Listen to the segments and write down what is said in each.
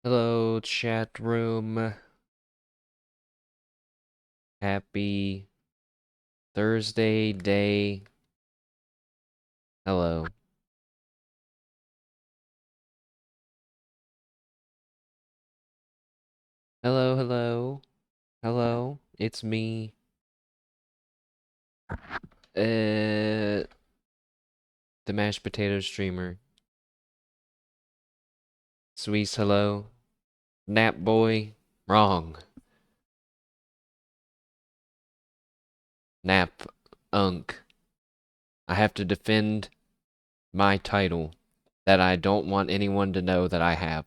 Hello, chat room. Happy Thursday day. Hello. Hello, hello. Hello. It's me. The mashed potato streamer. Sweets, hello. Nap boy. Wrong. Nap unk. I have to defend my title that I don't want anyone to know that I have.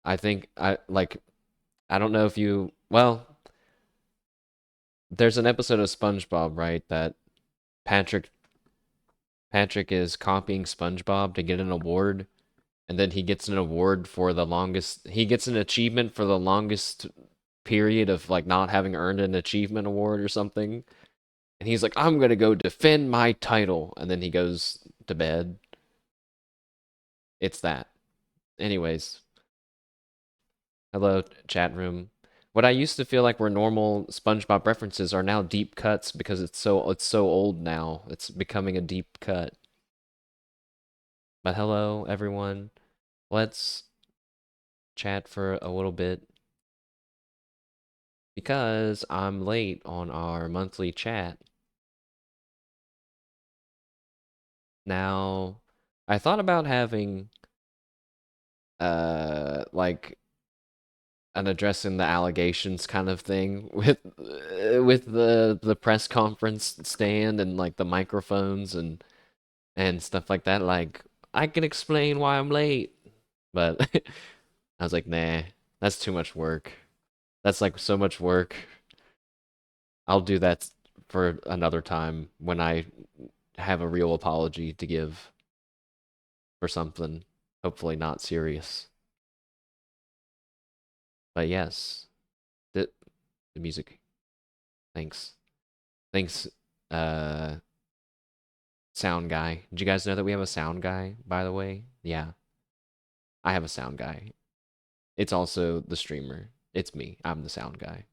I think I don't know if you well, there's an episode of SpongeBob, right, that Patrick Patrick is copying SpongeBob to get an award, and then he gets an award for the longest, he gets an achievement for the longest period of like not having earned an achievement award or something. And he's like, I'm gonna go defend my title, and then he goes to bed. It's that. Anyways, hello chat room. What I used to feel like were normal SpongeBob references are now deep cuts because it's so old now. It's becoming a deep cut. But hello everyone. Let's chat for a little bit because I'm late on our monthly chat. Now, I thought about having like an addressing the allegations kind of thing with the press conference stand and like the microphones and stuff like that. Like I can explain why I'm late, but I was like, nah, that's too much work. That's like so much work. I'll do that for another time when I have a real apology to give for something, hopefully not serious. But yes, the music. Thanks. Thanks, uh, sound guy. Did you guys know that we have a sound guy, by the way? Yeah, I have a sound guy. It's also the streamer. It's me. I'm the sound guy.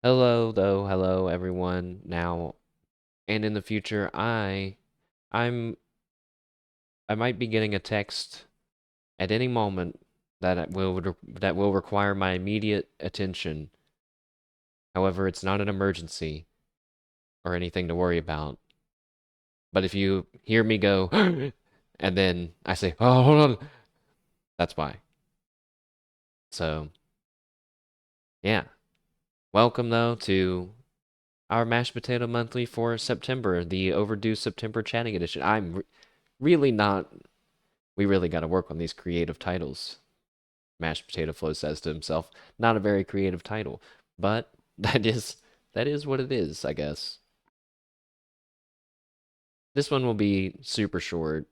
Hello, though. Hello, everyone. Now and in the future, I'm, I might be getting a text at any moment that will require my immediate attention. However, it's not an emergency or anything to worry about. But if you hear me go and then I say, "Oh, hold on," that's why. So, yeah. Welcome though to our Mashed Potato Monthly for September, the overdue September chatting edition. Really not. We really got to work on these creative titles. Mashed Potato Flow says to himself, not a very creative title, but that is what it is, I guess. This one will be super short,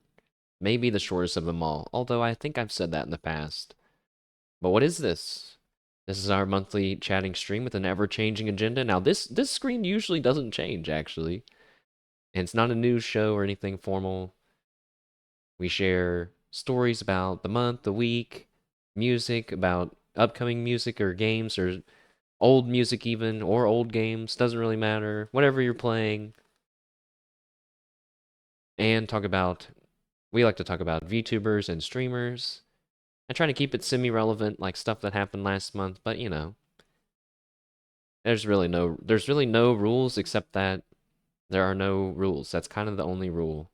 maybe the shortest of them all, although I think I've said that in the past. But what is this? This is our monthly chatting stream with an ever-changing agenda. Now, this screen usually doesn't change, actually. And it's not a news show or anything formal. We share stories about the month, the week, music, about upcoming music or games or old music even, or old games, doesn't really matter, whatever you're playing, and we like to talk about VTubers and streamers. I try to keep it semi-relevant, like stuff that happened last month, but there's really no rules except that there are no rules. That's kind of the only rule,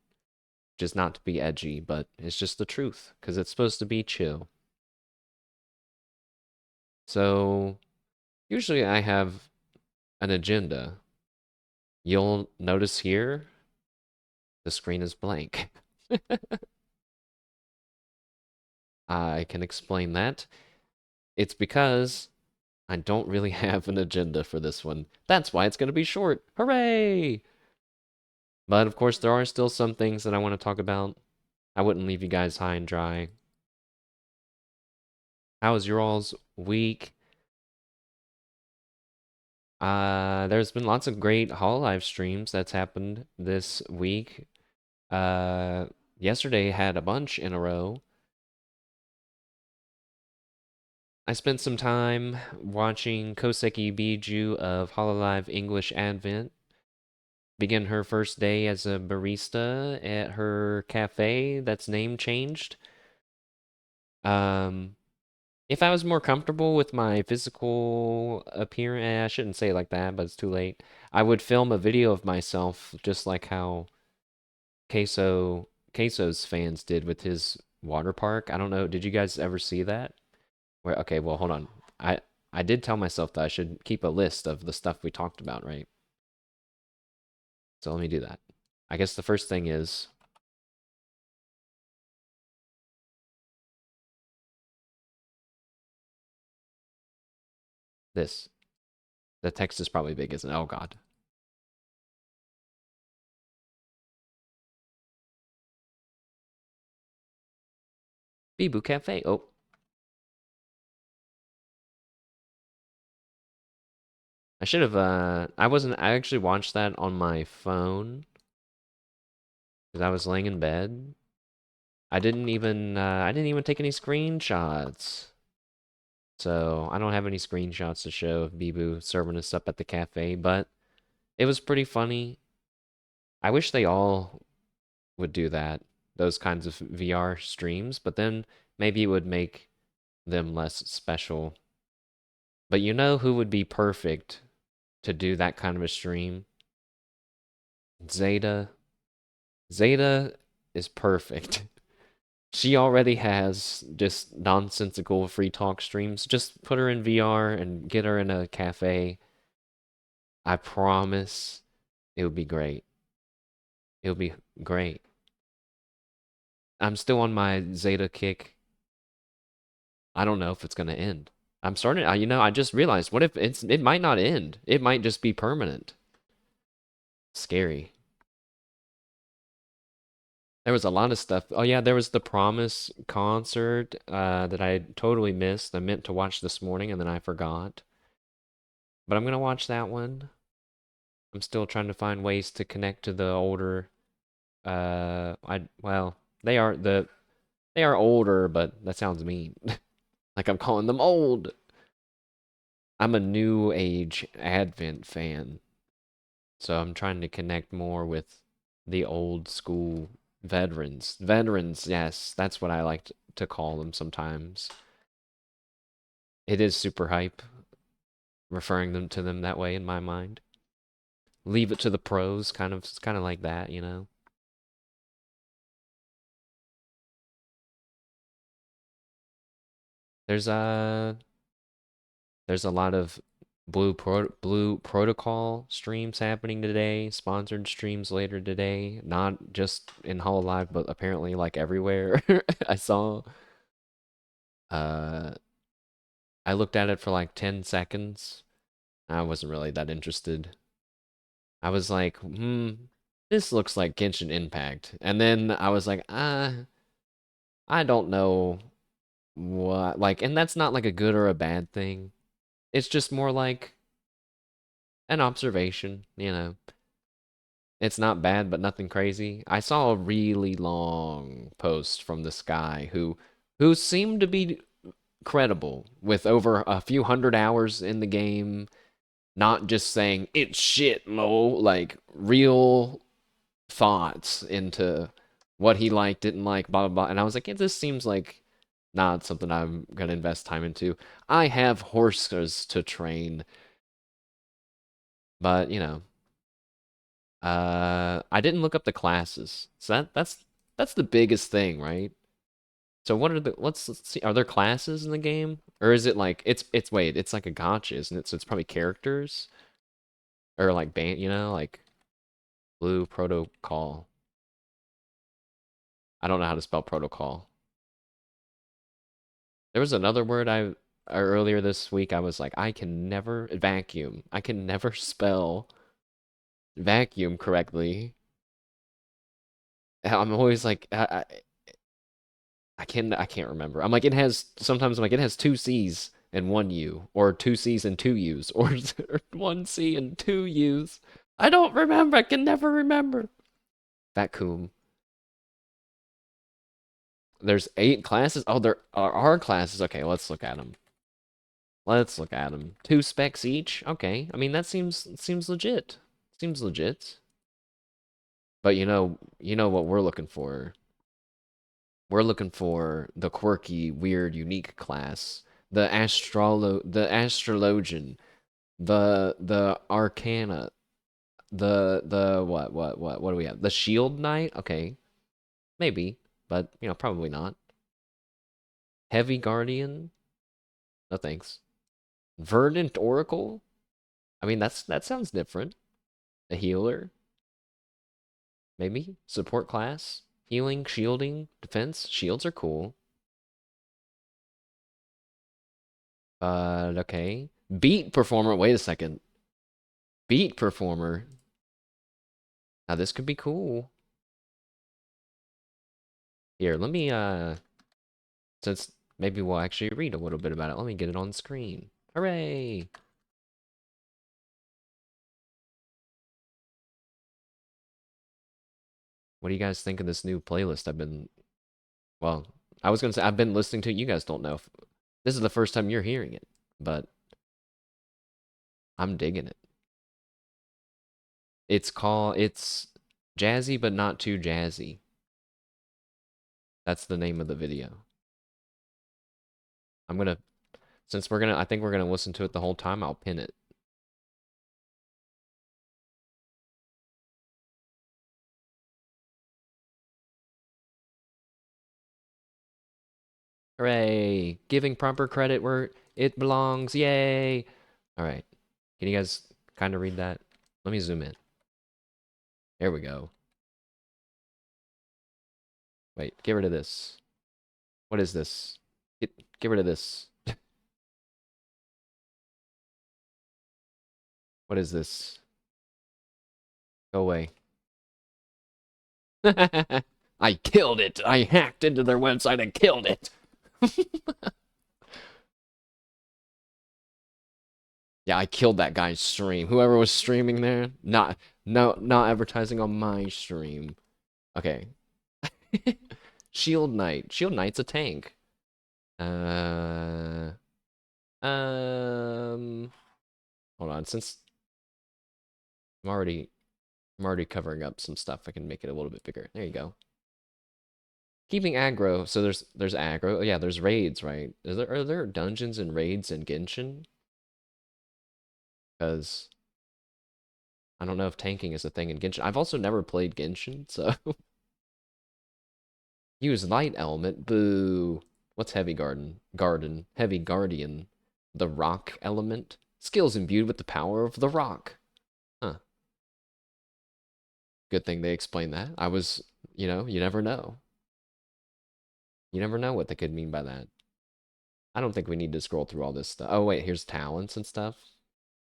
just not to be edgy, but it's just the truth, because it's supposed to be chill. So, usually I have an agenda. You'll notice here, the screen is blank. I can explain that. It's because I don't really have an agenda for this one. That's why it's going to be short. Hooray! But of course, there are still some things that I want to talk about. I wouldn't leave you guys high and dry. How was your all's week? There's been lots of great Hololive streams that's happened this week. Uh, Yesterday had a bunch in a row. I spent some time watching Koseki Biju of Hololive English Advent begin her first day as a barista at her cafe that's name changed. Um, if I was more comfortable with my physical appearance, I shouldn't say it like that, but it's too late. I would film a video of myself just like how Queso's fans did with his water park. I don't know, did you guys ever see that? Where okay, well, hold on. I did tell myself that I should keep a list of the stuff we talked about, right? So let me do that. I guess the first thing is this. The text is probably big, isn't it? Oh God. Bibu Cafe. Oh, I should have. I wasn't. I actually watched that on my phone because I was laying in bed. I didn't even. I didn't even take any screenshots. So I don't have any screenshots to show of Bibu serving us up at the cafe, but it was pretty funny. I wish they all would do that, those kinds of VR streams, but then maybe it would make them less special. But you know who would be perfect to do that kind of a stream? Zeta. Zeta is perfect. She already has just nonsensical free talk streams. Just put her in VR and get her in a cafe. I promise it would be great. It would be great. I'm still on my Zeta kick. I don't know if it's going to end. I'm starting, I just realized, what if it might not end? It might just be permanent. Scary. There was a lot of stuff. Oh yeah, there was the Promise concert that I totally missed. I meant to watch this morning and then I forgot. But I'm gonna watch that one. I'm still trying to find ways to connect to the older well, they are older, but that sounds mean. Like I'm calling them old. I'm a new age Advent fan. So I'm trying to connect more with the old school veterans. Veterans, yes, that's what I like to call them sometimes. It is super hype, referring them to them that way in my mind. Leave it to the pros, it's kind of like that, you know. There's a there's a lot of Blue Protocol streams happening today, sponsored streams later today, not just in Hololive, but apparently like everywhere. I saw. Uh, I looked at it for like 10 seconds. I wasn't really that interested. I was like, this looks like Genshin Impact. And then I was like, I don't know what, like, and that's not like a good or a bad thing. It's just more like an observation, you know. It's not bad, but nothing crazy. I saw a really long post from this guy who seemed to be credible with over a few hundred hours in the game, not just saying it's shit, Mo, like real thoughts into what he liked, didn't like, blah blah blah. And I was like, yeah, this seems like not something I'm gonna invest time into. I have horses to train, but you know, I didn't look up the classes. So that's the biggest thing, right? So what are the let's see, are there classes in the game? Or is it like it's wait, it's like a gotcha, isn't it? So it's probably characters or like band, you know, like Blue Protocol. I don't know how to spell protocol. There was another word earlier this week I was like, I can never vacuum. I can never spell vacuum correctly. I'm always like I can't remember. I'm like it has sometimes I'm like it has two C's. and 1U, or 2Cs and 2Us, or 1C and 2Us. I don't remember. I can never remember. Vacuum. There's 8 classes. Oh, there are classes. Okay, let's look at them. Let's look at them. 2 specs each. Okay, I mean that seems legit. Seems legit. But you know what we're looking for. We're looking for the quirky, weird, unique class, the astrologian, the arcana, the what do we have? The shield knight? Okay, maybe, but probably not. Heavy guardian? No thanks. Verdant oracle? I mean that sounds different. A healer? Maybe support class? Healing, shielding, defense. Shields are cool. Okay. Beat performer. Wait a second. Beat performer. Now this could be cool. Here, let me since maybe we'll actually read a little bit about it. Let me get it on screen. Hooray! What do you guys think of this new playlist well, I was gonna say I've been listening to it. You guys don't know if this is the first time you're hearing it, but I'm digging it. It's jazzy but not too jazzy. That's the name of the video. I'm gonna since I think we're gonna listen to it the whole time, I'll pin it. Hooray! Giving proper credit where it belongs. Yay! Alright. Can you guys kind of read that? Let me zoom in. There we go. Wait, get rid of this. What is this? Get rid of this. What is this? Go away. I killed it! I hacked into their website and killed it! Yeah, I killed that guy's stream. Whoever was streaming there, not advertising on my stream. Okay. Shield Knight. Shield Knight's a tank. Hold on. Since I'm already covering up some stuff, I can make it a little bit bigger. There you go. Keeping aggro. So there's aggro. Oh, yeah, there's raids, right? Are there dungeons and raids in Genshin? Because I don't know if tanking is a thing in Genshin. I've also never played Genshin, so use light element. Boo. What's heavy garden? Heavy guardian. The rock element. Skills imbued with the power of the rock. Huh. Good thing they explained that. I was, you never know. You never know what they could mean by that. I don't think we need to scroll through all this stuff. Oh wait, here's talents and stuff.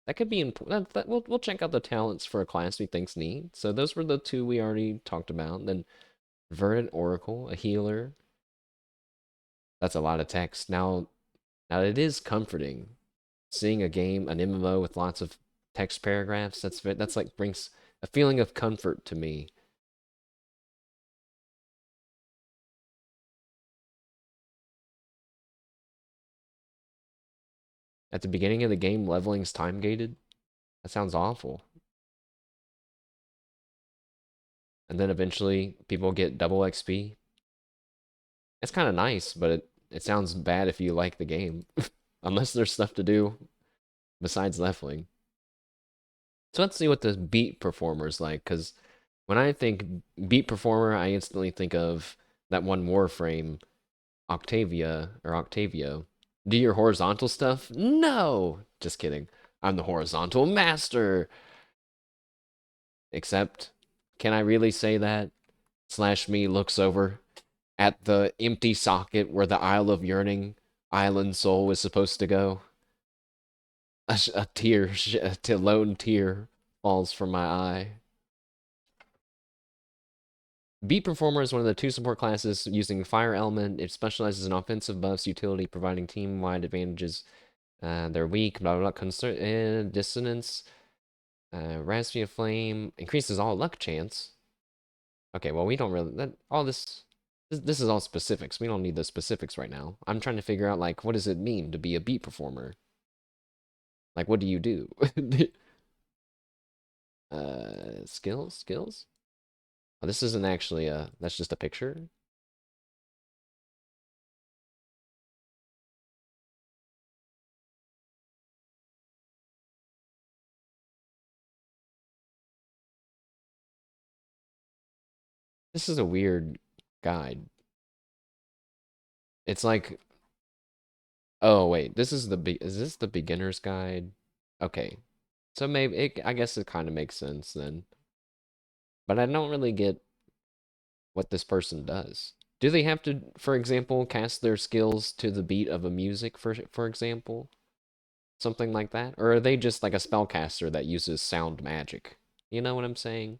That could be important. We'll check out the talents for a class we think's neat. So those were the 2 we already talked about. Then Verdant Oracle, a healer. That's a lot of text. Now it is comforting seeing an MMO with lots of text paragraphs. That's like brings a feeling of comfort to me. At the beginning of the game, leveling's time gated. That sounds awful. And then eventually people get double XP. It's kind of nice, but it sounds bad if you like the game. Unless there's stuff to do besides leveling. So let's see what the beat performer is like, because when I think beat performer, I instantly think of that one Warframe, Octavio. Do your horizontal stuff? No! Just kidding. I'm the horizontal master! Except, can I really say that? Slash me looks over at the empty socket where the Isle of Yearning Island Soul is supposed to go. A tear, a lone tear falls from my eye. Beat Performer is one of the 2 support classes using Fire Element. It specializes in offensive buffs, utility, providing team-wide advantages They're weak, blah, blah, blah. Concern, dissonance. Raspy Flame increases all luck chance. Okay, well, we don't really... all this is all specifics. We don't need the specifics right now. I'm trying to figure out, like, what does it mean to be a beat performer? Like, what do you do? Skills? Oh, this isn't actually a... That's just a picture? This is a weird guide. It's like... Oh, wait. This is the... Is this the beginner's guide? Okay. So maybe... I guess it kind of makes sense then. But I don't really get what this person does. Do they have to, for example, cast their skills to the beat of a music, for example? Something like that? Or are they just like a spellcaster that uses sound magic? You know what I'm saying?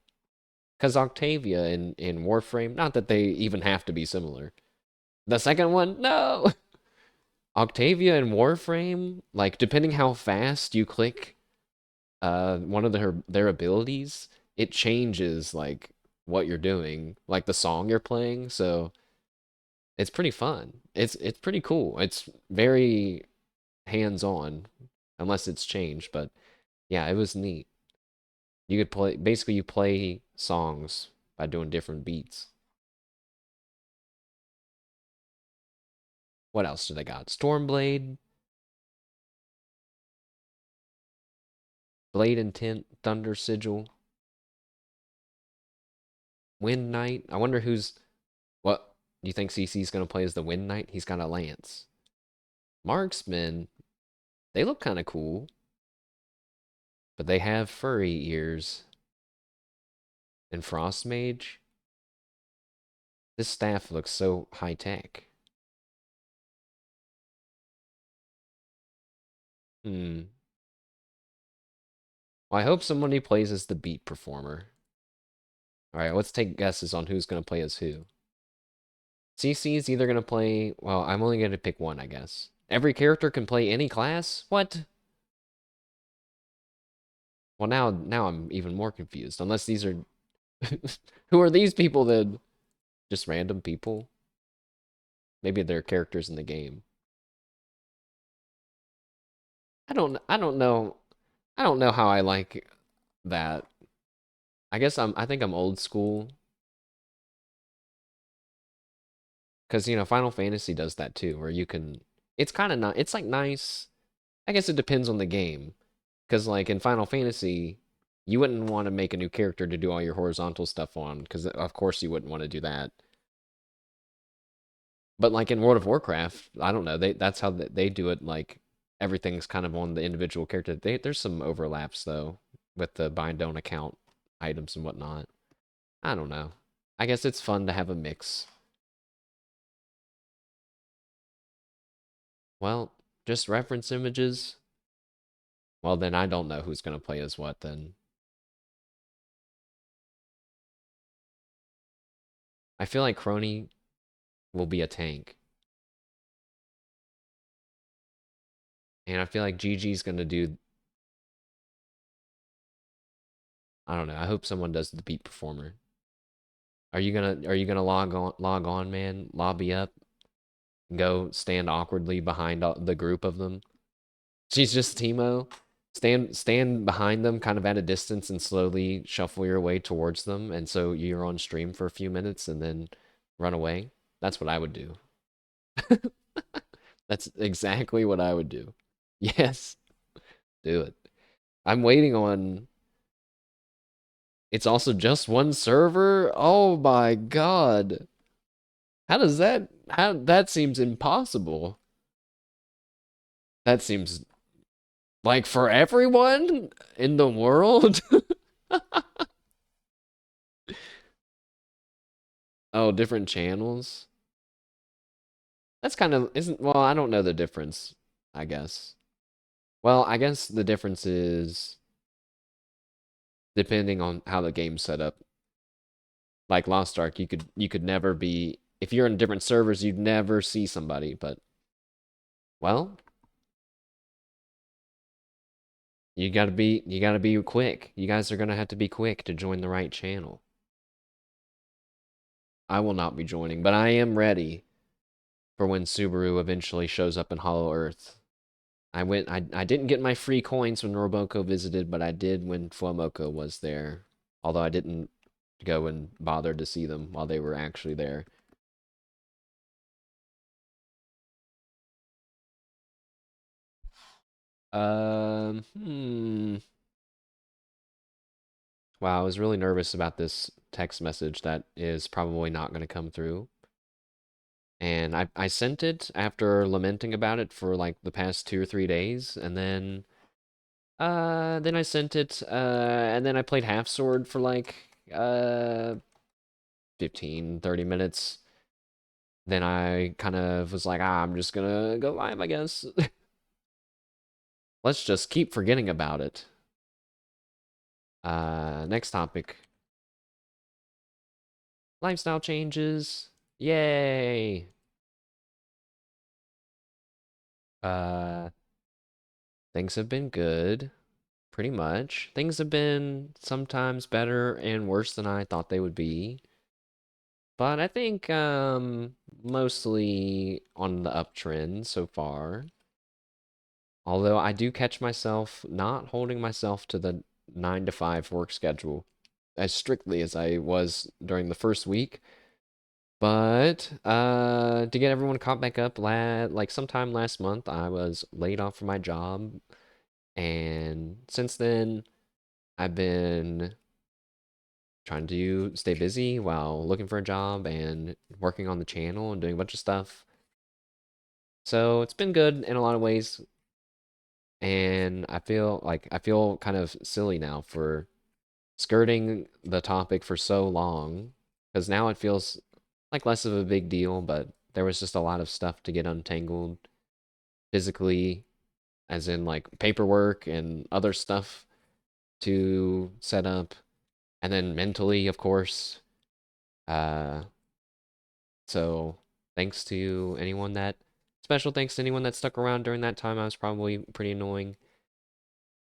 Because Octavia in Warframe, not that they even have to be similar. The second one, no! Octavia in Warframe, like, depending how fast you click one of their abilities, it changes, like, what you're doing, like the song you're playing, so it's pretty fun. It's pretty cool. It's very hands-on, unless it's changed, but yeah, it was neat. You could play basically you play songs by doing different beats. What else do they got? Stormblade, Blade Intent, Thunder Sigil, Wind Knight. I wonder who's what you think CC's gonna play as the Wind Knight? He's got a lance. Marksman, they look kind of cool, but they have furry ears. And Frost Mage. This staff looks so high tech. Hmm. Well, I hope somebody plays as the beat performer. All right, let's take guesses on who's going to play as who. CC is either going to play... Well, I'm only going to pick one, I guess. Every character can play any class? What? Well, now I'm even more confused. Unless these are... Who are these people then? Just random people? Maybe they're characters in the game. I don't know. I don't know how I like that. I think I'm old school. Because, you know, Final Fantasy does that too, where you can... It's kind of not... It's, like, nice. I guess it depends on the game. Because, like, in Final Fantasy, you wouldn't want to make a new character to do all your horizontal stuff on, because, of course, you wouldn't want to do that. But, like, in World of Warcraft, I don't know. That's how they do it, like, everything's kind of on the individual character. There's some overlaps, though, with the bind don't account items and whatnot. I don't know. I guess it's fun to have a mix. Well, just reference images. Well, then I don't know who's going to play as what then. I feel like Crony will be a tank. And I feel like Gigi's going to do... I don't know. I hope someone does the beat performer. Are you gonna log on, man? Lobby up? Go stand awkwardly behind the group of them? She's just Teemo. Stand behind them, kind of at a distance, and slowly shuffle your way towards them. And so you're on stream for a few minutes and then run away. That's what I would do. That's exactly what I would do. Yes, do it. I'm waiting on. It's also just one server? Oh my god. How does that. How. That seems impossible. That seems like for everyone in the world? Oh, different channels? That's kind of. Isn't. Well, I don't know the difference, I guess. Well, I guess the difference is depending on how the game's set up. Like Lost Ark, you could never be if you're in different servers, you'd never see somebody, but well, You gotta be quick. You guys are gonna have to be quick to join the right channel. I will not be joining, but I am ready for when Subaru eventually shows up in Hollow Earth. I didn't get my free coins when Roboko visited, but I did when Fuemoco was there. Although I didn't go and bother to see them while they were actually there. Hmm. Wow, I was really nervous about this text message that is probably not going to come through. And I sent it after lamenting about it for like the past 2 or 3 days, and then I sent it, and then I played Half Sword for like 15, 30 minutes. Then I kind of was like, I'm just gonna go live, I guess. Let's just keep forgetting about it. Next topic. Lifestyle changes. Yay. Uh, things have been good, pretty much. Things have been sometimes better and worse than I thought they would be. But I think mostly on the uptrend so far. Although I do catch myself not holding myself to the 9 to 5 work schedule as strictly as I was during the first week. But to get everyone caught back up, like sometime last month, I was laid off from my job, and since then, I've been trying to stay busy while looking for a job and working on the channel and doing a bunch of stuff. So it's been good in a lot of ways, and I feel kind of silly now for skirting the topic for so long, because now it feels like less of a big deal, but there was just a lot of stuff to get untangled physically, as in like paperwork and other stuff to set up, and then mentally, of course. Uh, so thanks to anyone that, special thanks to anyone that stuck around during that time. I was probably pretty annoying,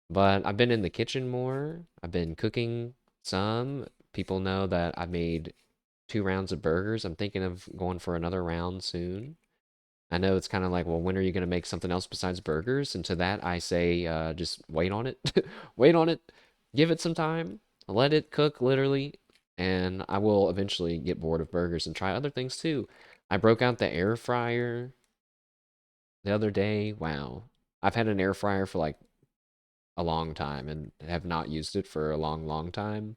but I've been in the kitchen more. I've been cooking some. People know that I made 2 rounds of burgers. I'm thinking of going for another round soon. I know it's kind of like, well, when are you going to make something else besides burgers? And to that, I say, just wait on it. Wait on it. Give it some time. Let it cook, literally. And I will eventually get bored of burgers and try other things too. I broke out the air fryer the other day. Wow. I've had an air fryer for like a long time and have not used it for a long, long time.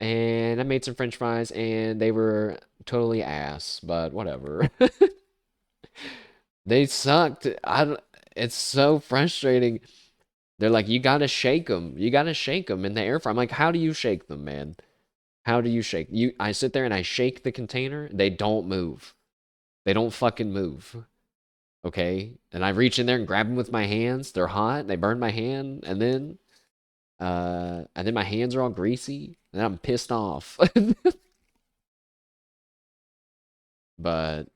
And I made some French fries and they were totally ass, but whatever. They sucked. It's so frustrating. They're like, you gotta shake them. You gotta shake them in the air fryer. I'm like, how do you shake them, man? How do you shake? I sit there and I shake the container. They don't move. They don't fucking move. Okay? And I reach in there and grab them with my hands. They're hot. They burn my hand. And then my hands are all greasy. And I'm pissed off. But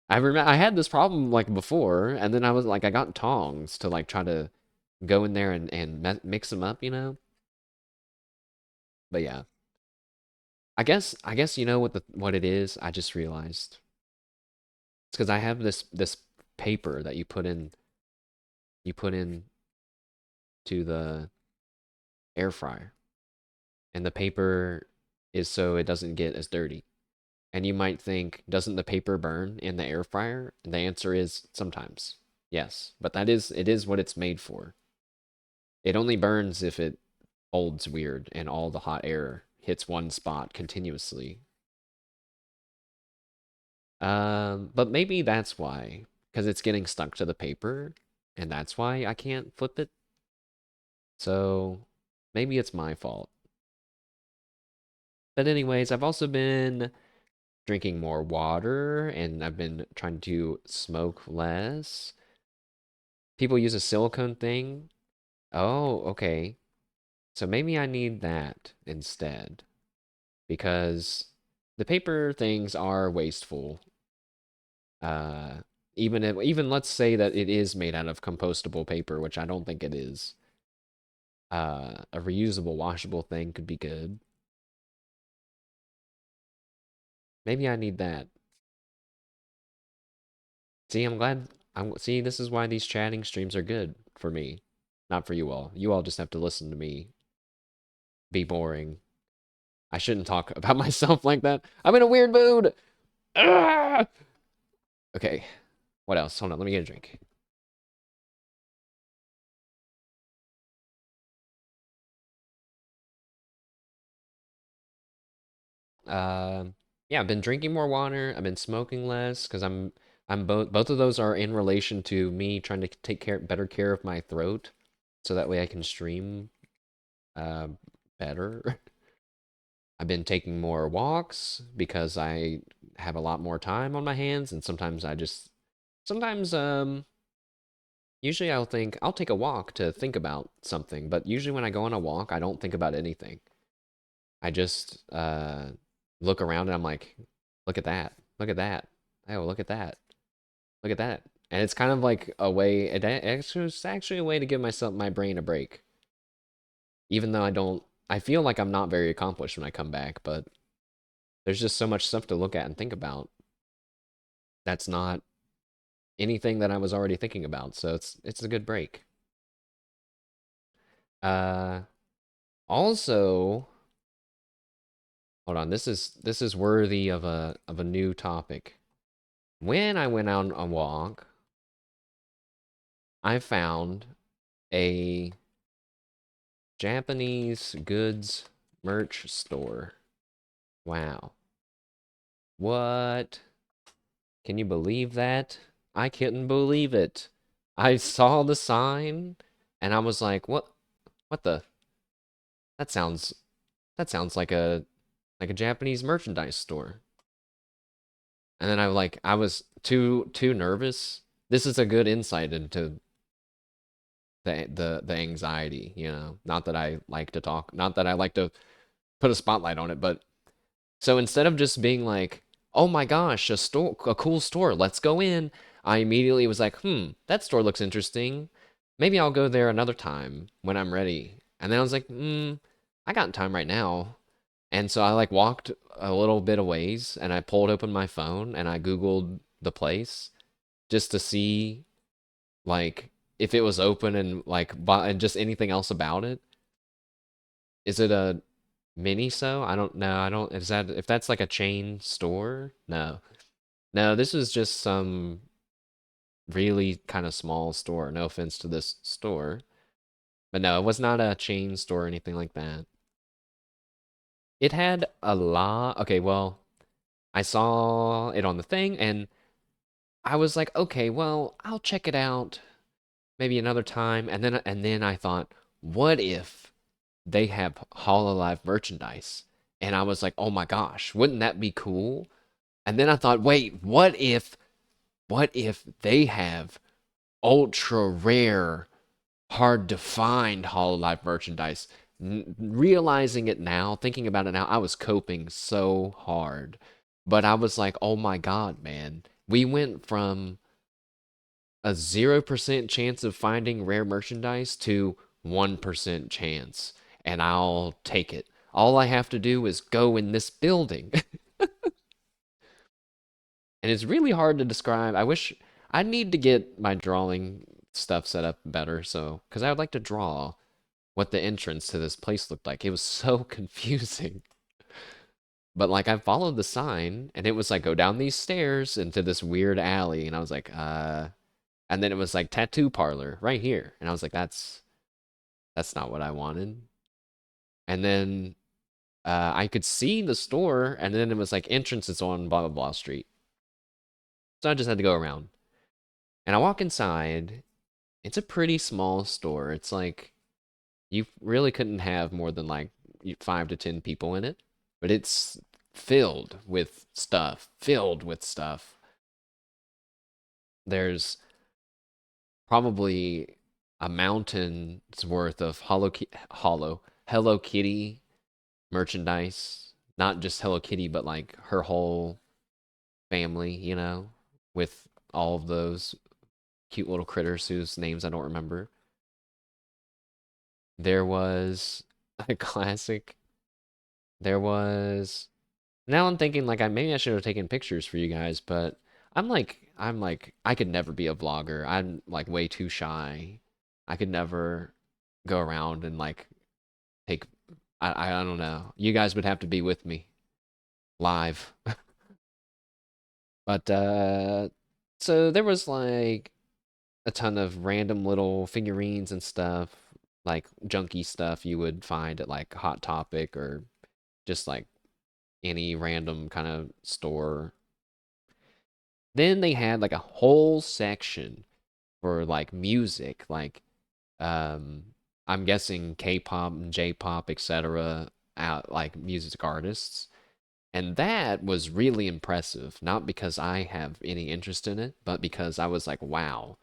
I remember I had this problem like before, and then I was like, I got tongs to like try to go in there and mix them up, you know. But yeah, I guess you know what it is. I just realized it's because I have this paper that you put in to the air fryer, and the paper is so it doesn't get as dirty. And you might think, doesn't the paper burn in the air fryer? And the answer is sometimes. Yes, but it is what it's made for. It only burns if it folds weird and all the hot air hits one spot continuously. But maybe that's why, because it's getting stuck to the paper, and that's why I can't flip it. So maybe it's my fault. But anyways, I've also been drinking more water, and I've been trying to smoke less. People use a silicone thing. Oh, okay. So maybe I need that instead, because the paper things are wasteful. even let's say that it is made out of compostable paper, which I don't think it is. A reusable, washable thing could be good. Maybe I need that. See, I'm glad. See. This is why these chatting streams are good for me, not for you all. You all just have to listen to me be boring. I shouldn't talk about myself like that. I'm in a weird mood. Ah! Okay. What else? Hold on. Let me get a drink. Uh, yeah, I've been drinking more water. I've been smoking less because I'm both of those are in relation to me trying to take better care of my throat, so that way I can stream uh better. I've been taking more walks because I have a lot more time on my hands, and sometimes usually I'll take a walk to think about something, but usually when I go on a walk, I don't think about anything. I just look around and I'm like, look at that. Look at that. Oh, look at that. Look at that. And it's kind of like a way, it's actually a way to give my brain a break. Even though I feel like I'm not very accomplished when I come back, but there's just so much stuff to look at and think about. That's not anything that I was already thinking about, so it's a good break. Uh, also, hold on, this is worthy of a new topic. When I went out on a walk, I found a Japanese goods merch store. Wow. What? Can you believe that? I couldn't believe it. I saw the sign and I was like, what the? That sounds that sounds like a Japanese merchandise store. And then I was too nervous. This is a good insight into the anxiety, you know. Not that I like to talk, not that I like to put a spotlight on it, but so instead of just being like, "Oh my gosh, a cool store, let's go in," I immediately was like, that store looks interesting. Maybe I'll go there another time when I'm ready." And then I was like, I got time right now." And so I like walked a little bit of ways and I pulled open my phone and I Googled the place just to see like if it was open and and just anything else about it. Is it a Miniso? I don't know. I don't, is that, if that's like a chain store? No. No, this was just some really kind of small store. No offense to this store. But no, it was not a chain store or anything like that. It had a lot. Okay, well, I saw it on the thing and I was like, okay, well, I'll check it out maybe another time. And then I thought, what if they have Hololive merchandise? And I was like, oh my gosh, wouldn't that be cool? And then I thought, wait, what if they have ultra rare, hard to find Hololive merchandise? Realizing it now, thinking about it now, I was coping so hard. But I was like, oh my God, man. We went from a 0% chance of finding rare merchandise to 1% chance. And I'll take it. All I have to do is go in this building. And it's really hard to describe. I wish I need to get my drawing stuff set up better, so because I would like to draw what the entrance to this place looked like. It was so confusing. But like I followed the sign and it was like go down these stairs into this weird alley and I was like, and then it was like tattoo parlor right here. And I was like, that's not what I wanted. And then I could see the store and then it was like entrance is on blah blah blah street. So I just had to go around. And I walk inside. It's a pretty small store. It's like you really couldn't have more than like 5 to 10 people in it, but it's filled with stuff. Filled with stuff. There's probably a mountain's worth of Hello Kitty merchandise. Not just Hello Kitty, but like her whole family, you know, with all of those cute little critters whose names I don't remember. There was a classic. There was. Now I'm thinking like maybe I should have taken pictures for you guys, but I'm like I could never be a vlogger. I'm like way too shy. I could never go around and like take I don't know. You guys would have to be with me live. But so there was like a ton of random little figurines and stuff, like junky stuff you would find at like Hot Topic or just like any random kind of store. Then they had like a whole section for like music, like um I'm guessing K-pop and J-pop, etc. Out like music artists. And that was really impressive, not because I have any interest in it, but because I was like, wow,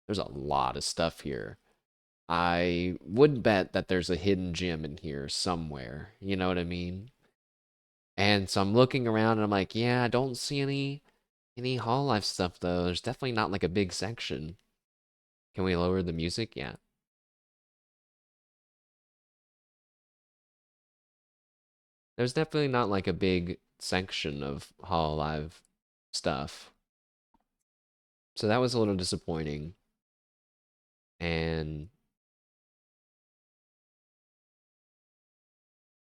there's a lot of stuff here. I would bet that there's a hidden gem in here somewhere. You know what I mean? And so I'm looking around and I'm like, yeah, I don't see any Hall Life stuff though. There's definitely not like a big section. Can we lower the music? Yeah. There's definitely not like a big section of Hall Live stuff. So that was a little disappointing. And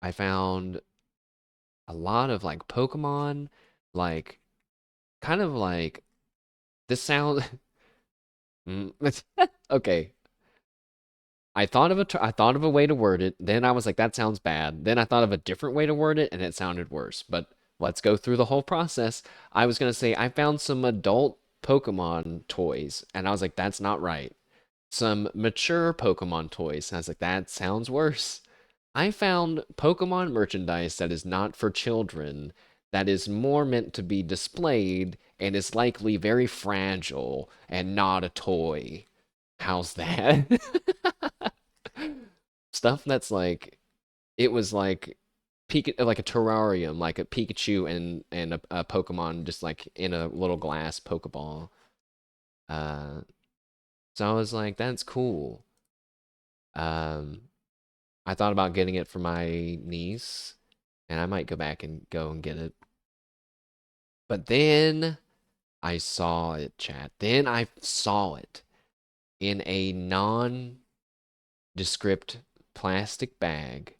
I found a lot of like Pokemon, like kind of like this sound. Okay, I thought of a way to word it. Then I was like, that sounds bad. Then I thought of a different way to word it, and it sounded worse. But let's go through the whole process. I was gonna say I found some adult Pokemon toys, and I was like, that's not right. Some mature Pokemon toys, and I was like, that sounds worse. I found Pokemon merchandise that is not for children, that is more meant to be displayed, and is likely very fragile and not a toy. How's that? Stuff that's like it was like like a terrarium, like a Pikachu and a Pokemon just like in a little glass Pokeball. Uh, so I was like, that's cool. Um, I thought about getting it for my niece, and I might go back and go and get it. But then I saw it, chat. Then I saw it in a nondescript plastic bag,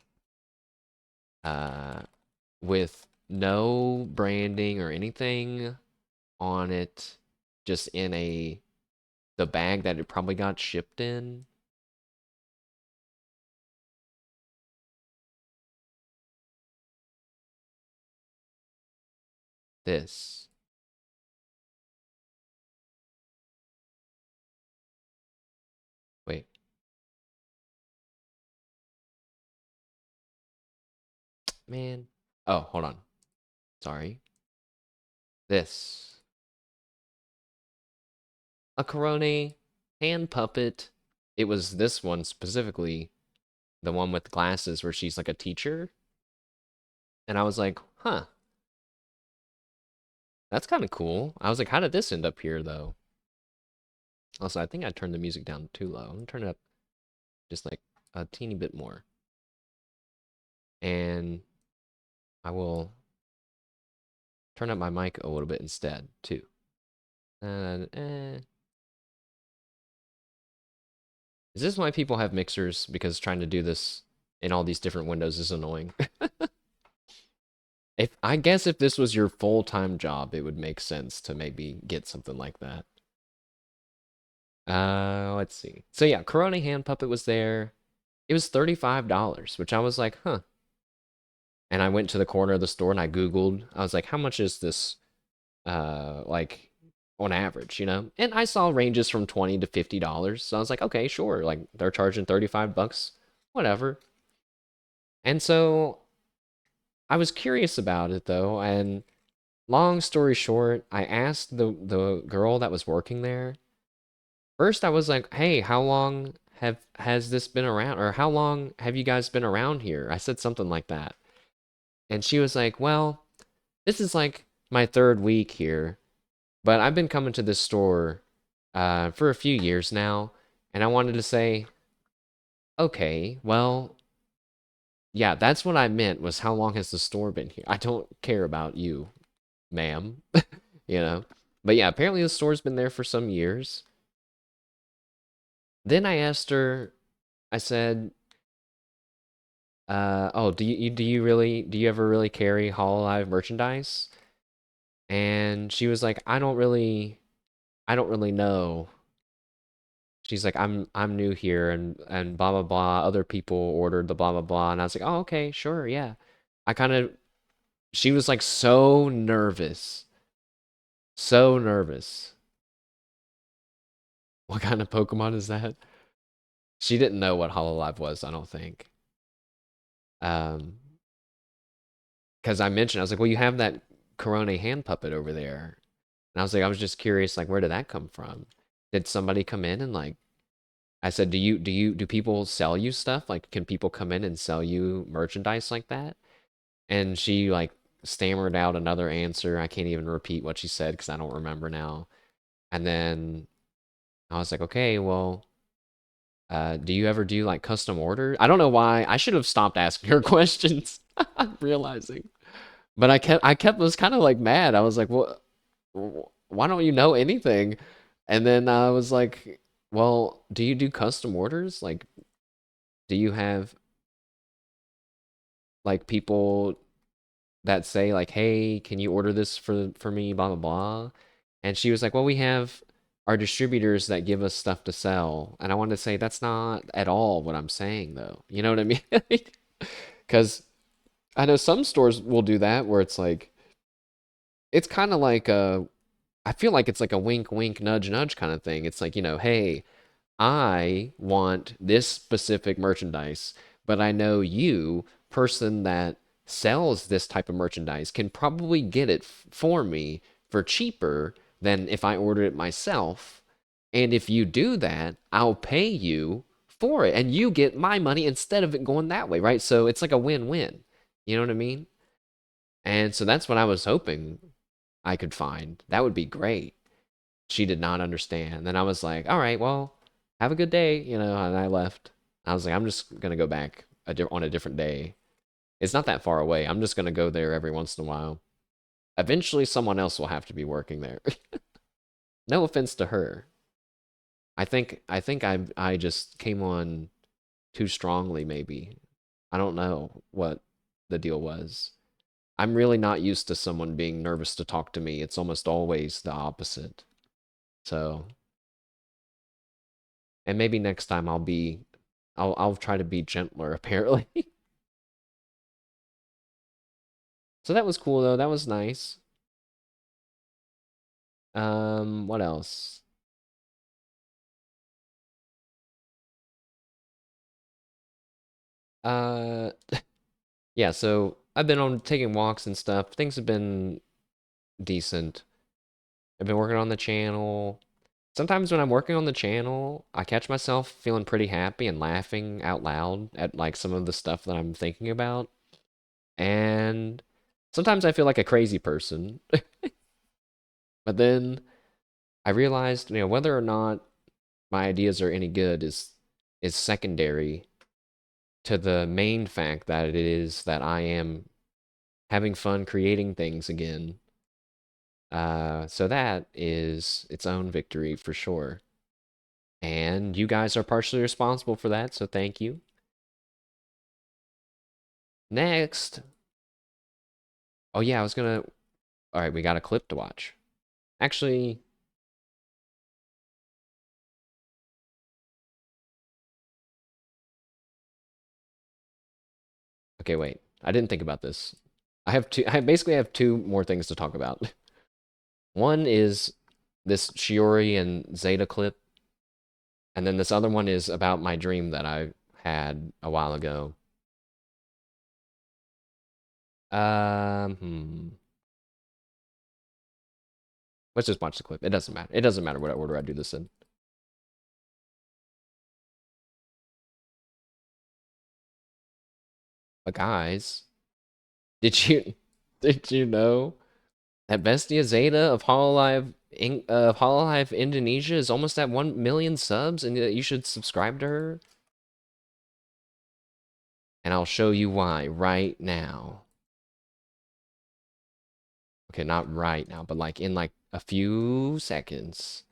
uh, with no branding or anything on it, just in the bag that it probably got shipped in. This. Wait, man. Oh, hold on. Sorry. This. A Corone hand puppet. It was this one specifically, the one with glasses where she's like a teacher. And I was like, huh, that's kind of cool. I was like, how did this end up here though? Also, I think I turned the music down too low. I'm gonna turn it up just like a teeny bit more. And I will turn up my mic a little bit instead too. Is this why people have mixers? Because trying to do this in all these different windows is annoying. If I guess if this was your full-time job, it would make sense to maybe get something like that. Let's see. So yeah, Corona hand puppet was there. It was $35, which I was like, huh. And I went to the corner of the store and I Googled. I was like, how much is this like on average, you know? And I saw ranges from $20 to $50. So I was like, okay, sure. Like they're charging 35 bucks, whatever. And so I was curious about it though, and long story short, I asked the girl that was working there. First I was like, "Hey, how long has this been around, or how long have you guys been around here?" I said something like that. And she was like, "Well, this is like my third week here." But I've been coming to this store for a few years now, and I wanted to say, okay, well, yeah, that's what I meant was how long has the store been here? I don't care about you, ma'am, you know. But yeah, apparently the store's been there for some years. Then I asked her, I said, oh, do you ever really carry Hololive merchandise? And she was like, I don't really know. She's like, I'm new here and blah blah blah. Other people ordered the blah blah blah, and I was like, oh okay, sure, yeah. I kind of she was like so nervous, so nervous. What kind of Pokemon is that? She didn't know what Hololive was, I don't think. Um, because I mentioned, I was like, well, you have that Corone hand puppet over there. And I was like, I was just curious, like, where did that come from? Did somebody come in and like, I said, do people sell you stuff? Like, can people come in and sell you merchandise like that? And she like stammered out another answer. I can't even repeat what she said because I don't remember now. And then I was like, okay, well, do you ever do like custom orders? I don't know why. I should have stopped asking her questions. I'm realizing. But I kept was kind of like mad. I was like, "Well, why don't you know anything?" And then I was like, "Well, do you do custom orders? Like, do you have like people that say like, "Hey, can you order this for me, blah blah blah?" And she was like, "Well, we have our distributors that give us stuff to sell." And I wanted to say that's not at all what I'm saying though. You know what I mean? Because I know some stores will do that where it's like it's kind of like a I feel like it's like a wink, wink, nudge, nudge kind of thing. It's like, hey, I want this specific merchandise, but I know you, person that sells this type of merchandise, can probably get it for me for cheaper than if I order it myself. And if you do that, I'll pay you for it, and you get my money instead of it going that way, right? So it's like a win-win. You know what I mean? And so that's what I was hoping I could find. That would be great. She did not understand. Then I was like, all right, well, have a good day, and I left. I was like, I'm just going to go back on a different day. It's not that far away. I'm just going to go there every once in a while. Eventually, someone else will have to be working there. No offense to her. I think I just came on too strongly, maybe. I don't know what the deal was. I'm really not used to someone being nervous to talk to me. It's almost always the opposite. So, and maybe next time I'll try to be gentler apparently. So that was cool though. That was nice. What else? Uh yeah, so I've been on taking walks and stuff. Things have been decent. I've been working on the channel. Sometimes when I'm working on the channel, I catch myself feeling pretty happy and laughing out loud at like some of the stuff that I'm thinking about. And sometimes I feel like a crazy person. But then I realized, whether or not my ideas are any good is secondary to the main fact that it is that I am having fun creating things again. So that is its own victory for sure. And you guys are partially responsible for that, so thank you. Next. Oh yeah, I was gonna. All right, we got a clip to watch. Actually, okay, wait. I didn't think about this. I basically have two more things to talk about. One is this Shiori and Zeta clip, and then this other one is about my dream that I had a while ago. Hmm. Let's just watch the clip. It doesn't matter. It doesn't matter what order I do this in. But guys, did you did you know that Bestia Zeta of Hololive Hololive Indonesia is almost at 1 million subs, and you should subscribe to her. And I'll show you why right now. Okay, not right now, but like in like a few seconds.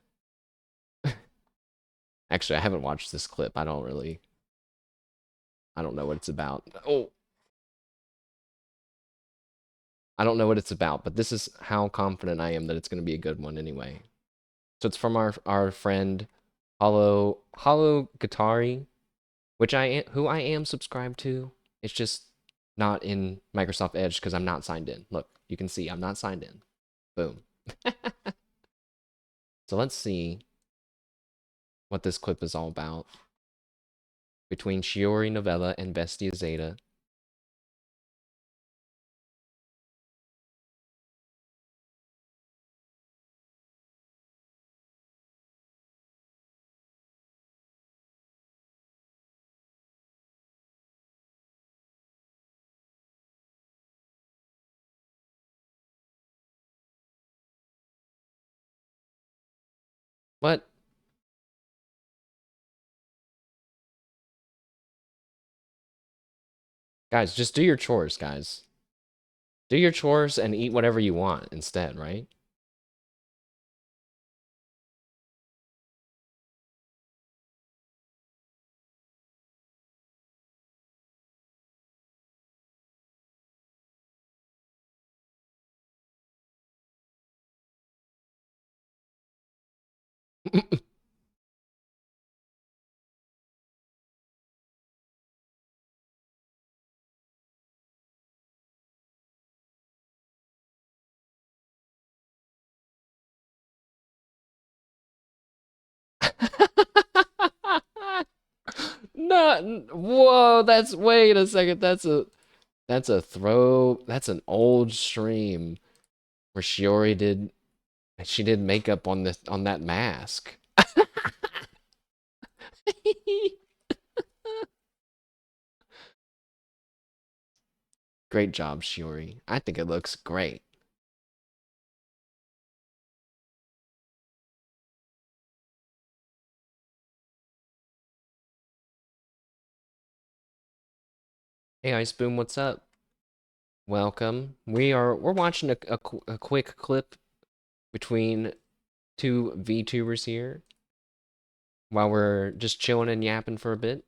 Actually, I haven't watched this clip. I don't know what it's about. Oh, I don't know what it's about, but this is how confident I am that it's going to be a good one anyway. So it's from our friend Hollow Guitari, who I am subscribed to. It's just not in Microsoft Edge because I'm not signed in. Look, you can see I'm not signed in. Boom. So let's see what this clip is all about. Between Shiori Novella and Bestia Zeta. What? Guys, just do your chores, guys. Do your chores and eat whatever you want instead, right? No, whoa, wait a second. That's an old stream where she did makeup on that mask. Great job, Shiori. I think it looks great. Hey, Ice Boom, what's up? Welcome. We're watching a quick clip between two VTubers here while we're just chilling and yapping for a bit.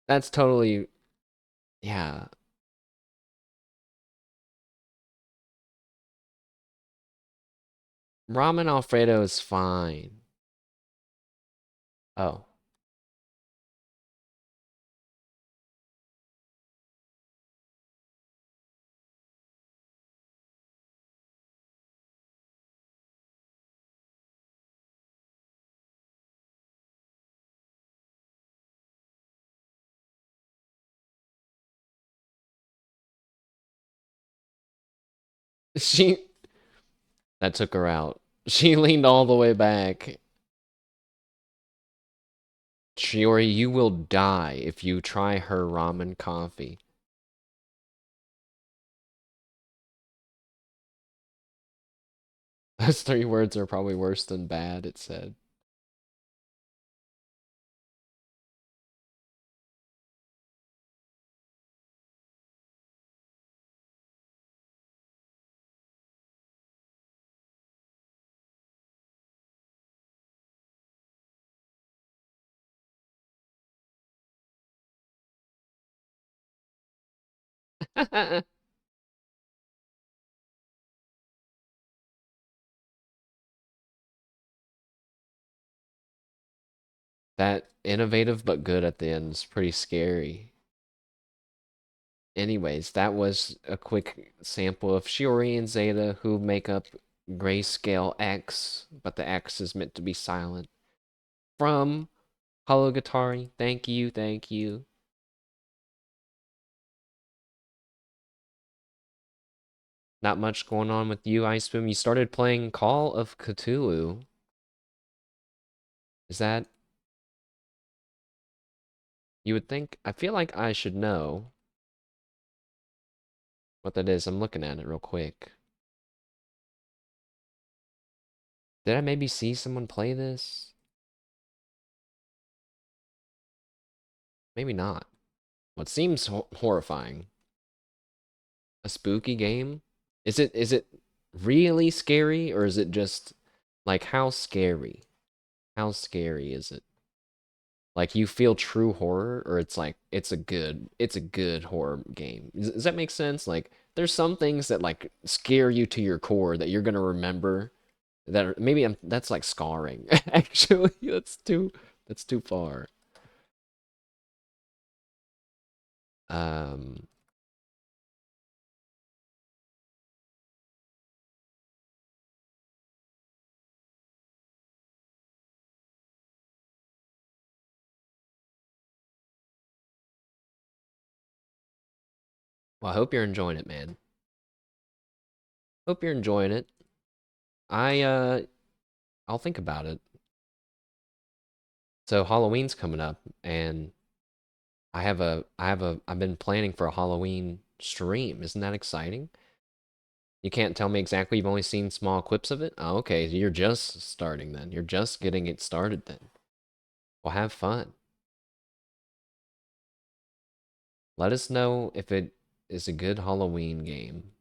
That's totally, yeah. Ramen Alfredo is fine. Oh. She that took her out. She leaned all the way back. Shiori, you will die if you try her ramen coffee. Those three words are probably worse than bad, it said. That innovative but good at the end is pretty scary. Anyways, that was a quick sample of Shiori and Zeta who make up Grayscale X, but the X is meant to be silent. From Hollow Guitari, thank you, thank you. Not much going on with you, Ice Boom. You started playing Call of Cthulhu. Is that... You would think... I feel like I should know what that is. I'm looking at it real quick. Did I maybe see someone play this? Maybe not. What seems horrifying. A spooky game? Is it really scary, or is it just like how scary? How scary is it? Like you feel true horror, or it's like it's a good horror game. Does that make sense? Like there's some things that like scare you to your core that you're gonna remember that are, maybe that's like scarring. Actually, that's too far. Um, well, I hope you're enjoying it, man. Hope you're enjoying it. I I'll think about it. So Halloween's coming up, and I've been planning for a Halloween stream. Isn't that exciting? You can't tell me exactly. You've only seen small clips of it? Oh, okay. You're just starting then. You're just getting it started then. Well, have fun. Let us know if it is a good Halloween game.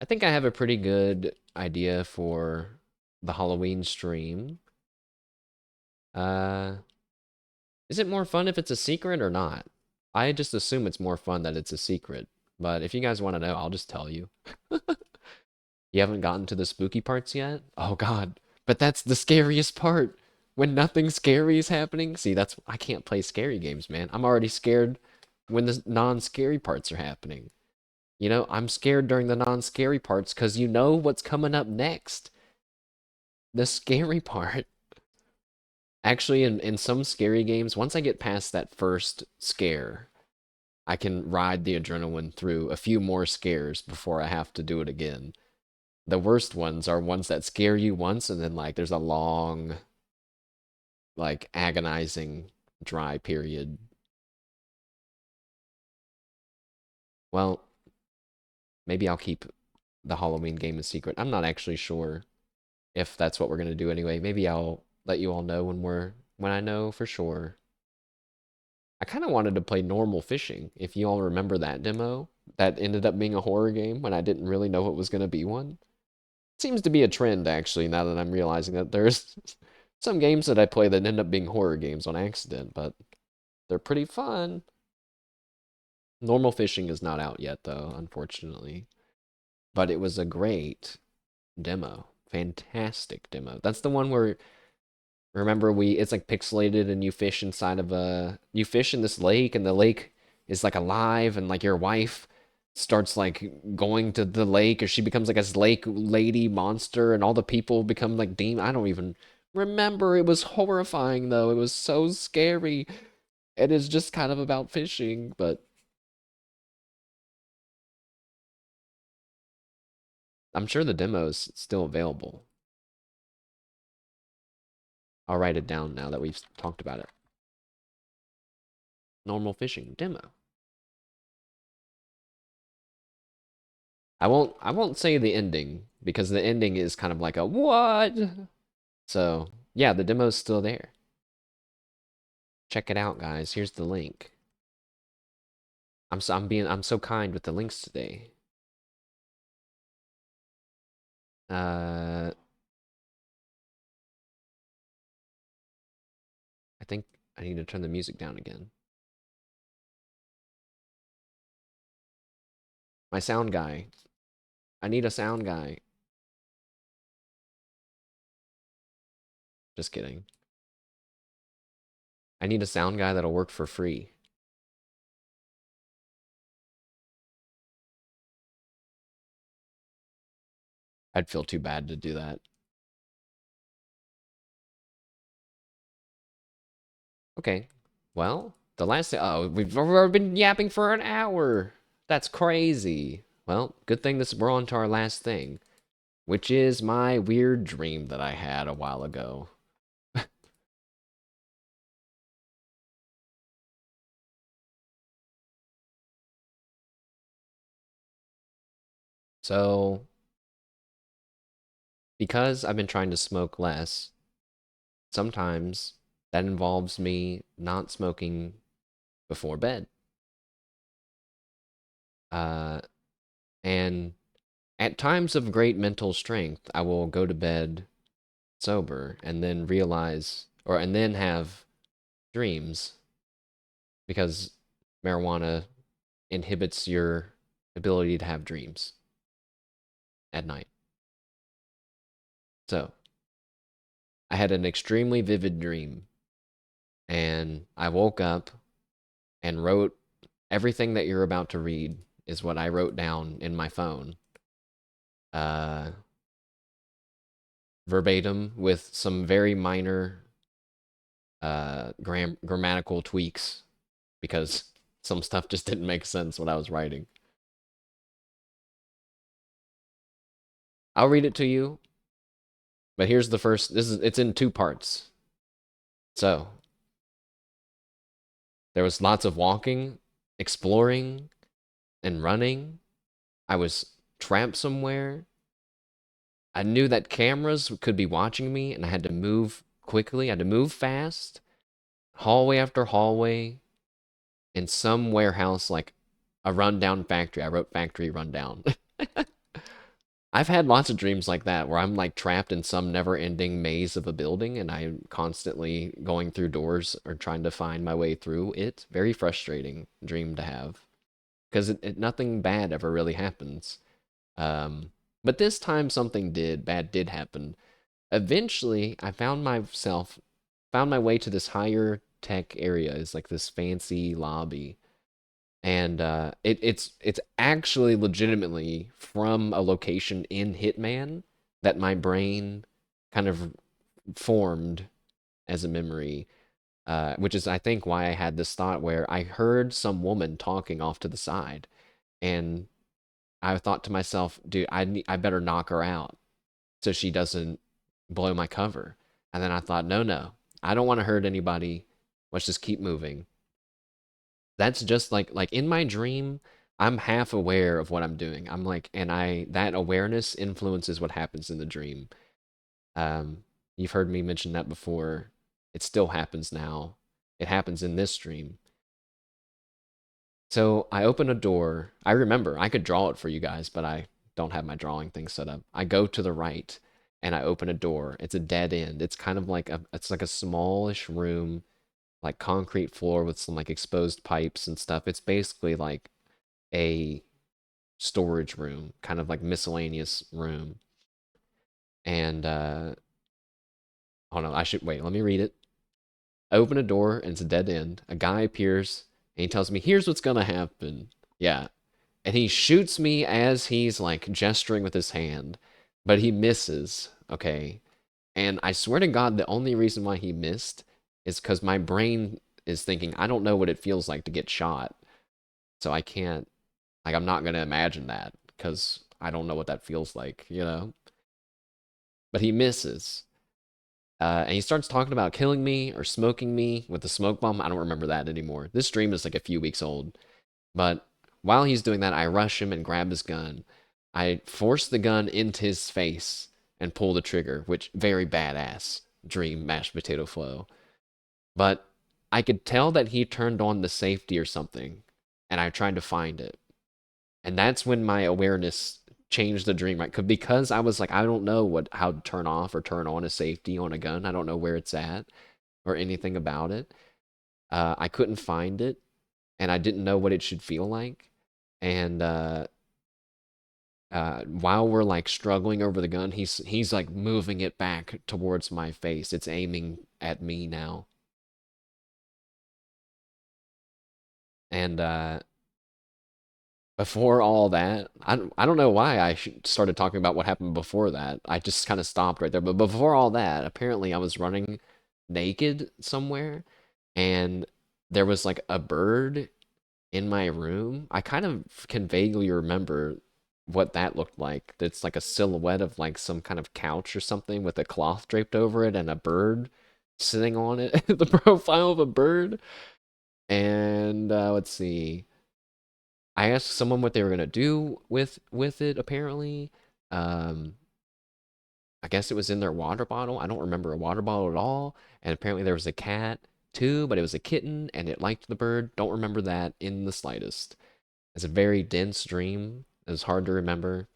I think I have a pretty good idea for the Halloween stream. Uh, is it more fun if it's a secret or not? I just assume it's more fun that it's a secret. But if you guys want to know, I'll just tell you. You haven't gotten to the spooky parts yet? Oh God. But that's the scariest part. When nothing scary is happening. See, that's I can't play scary games, man. I'm already scared when the non-scary parts are happening. You know, I'm scared during the non-scary parts because you know what's coming up next. The scary part. Actually, in some scary games, once I get past that first scare, I can ride the adrenaline through a few more scares before I have to do it again. The worst ones are ones that scare you once and then like there's a long, like agonizing dry period. Well, maybe I'll keep the Halloween game a secret. I'm not actually sure if that's what we're gonna do anyway. Maybe I'll let you all know when I know for sure. I kind of wanted to play normal fishing. If you all remember that demo, that ended up being a horror game when I didn't really know it was gonna be one. Seems to be a trend actually now that I'm realizing that there's some games that I play that end up being horror games on accident, but they're pretty fun. Normal fishing is not out yet though, unfortunately. But it was a great demo. Fantastic demo. That's the one where remember we it's like pixelated and you fish inside of a you fish in this lake and the lake is like alive and like your wife starts like going to the lake or she becomes like a lake lady monster and all the people become like demon. I don't even remember. It was horrifying though. It was so scary. It is just kind of about fishing, but I'm sure the demo's still available. I'll write it down now that we've talked about it. Normal fishing demo. I won't say the ending because the ending is kind of like a what? So, yeah, the demo's still there. Check it out, guys. Here's the link. I'm so kind with the links today. Uh I think I need to turn the music down again. My sound guy. I need a sound guy. Just kidding. I need a sound guy that'll work for free. I'd feel too bad to do that. Okay. Well, the last thing. Oh, we've already been yapping for an hour. That's crazy. Well, good thing we're on to our last thing, which is my weird dream that I had a while ago. So, because I've been trying to smoke less, sometimes that involves me not smoking before bed. Uh, and at times of great mental strength, I will go to bed sober and then realize, and then have dreams because marijuana inhibits your ability to have dreams at night. So I had an extremely vivid dream, and I woke up and wrote everything that you're about to read is what I wrote down in my phone, uh, verbatim with some very minor grammatical tweaks because some stuff just didn't make sense what I was writing. I'll read it to you, but here's the first. It's in two parts. So there was lots of walking, exploring, and running. I was trapped somewhere. I knew that cameras could be watching me, and I had to move quickly. I had to move fast, hallway after hallway, in some warehouse like a rundown factory. I wrote factory rundown. I've had lots of dreams like that where I'm like trapped in some never-ending maze of a building and I'm constantly going through doors or trying to find my way through it. Very frustrating dream to have because nothing bad ever really happens. Um, but this time something bad did happen. Eventually, I found my way to this higher tech area. It's like this fancy lobby and it's actually legitimately from a location in Hitman that my brain kind of formed as a memory, which is I think why I had this thought where I heard some woman talking off to the side, and I thought to myself, dude, I better knock her out so she doesn't blow my cover. And then I thought, no, no, I don't want to hurt anybody. Let's just keep moving. That's just like in my dream, I'm half aware of what I'm doing. I'm like, and I that awareness influences what happens in the dream. Um, you've heard me mention that before. It still happens now. It happens in this dream. So I open a door. I remember I could draw it for you guys, but I don't have my drawing thing set up. I go to the right and I open a door. It's a dead end. It's kind of like a smallish room, like concrete floor with some like exposed pipes and stuff. It's basically like a storage room, kind of like miscellaneous room. And hold on, I should wait. Let me read it. I open a door and it's a dead end. A guy appears and he tells me, "Here's what's gonna happen." Yeah, and he shoots me as he's like gesturing with his hand, but he misses. Okay, and I swear to God, the only reason why he missed is because my brain is thinking, I don't know what it feels like to get shot, so I can't. Like, I'm not gonna imagine that because I don't know what that feels like, you know? But he misses. And he starts talking about killing me or smoking me with the smoke bomb. I don't remember that anymore. This stream is like a few weeks old. But while he's doing that, I rush him and grab his gun. I force the gun into his face and pull the trigger, which very badass dream mashed potato flow. But I could tell that he turned on the safety or something, and I tried to find it. And that's when my awareness changed the dream, right? Because I was like, I don't know how to turn off or turn on a safety on a gun. I don't know where it's at or anything about it. I couldn't find it, and I didn't know what it should feel like. And while we're like struggling over the gun, he's like moving it back towards my face. It's aiming at me now, and before all that, I don't know why started talking about what happened before that. I just kind of stopped right there. But before all that, apparently I was running naked somewhere, and there was like a bird in my room. I kind of can vaguely remember what that looked like. It's like a silhouette of like some kind of couch or something with a cloth draped over it and a bird sitting on it. The profile of a bird. And let's see. I asked someone what they were gonna do with it. Apparently, um, I guess it was in their water bottle. I don't remember a water bottle at all. And apparently there was a cat too, but it was a kitten and it liked the bird. Don't remember that in the slightest. It's a very dense dream. It was hard to remember.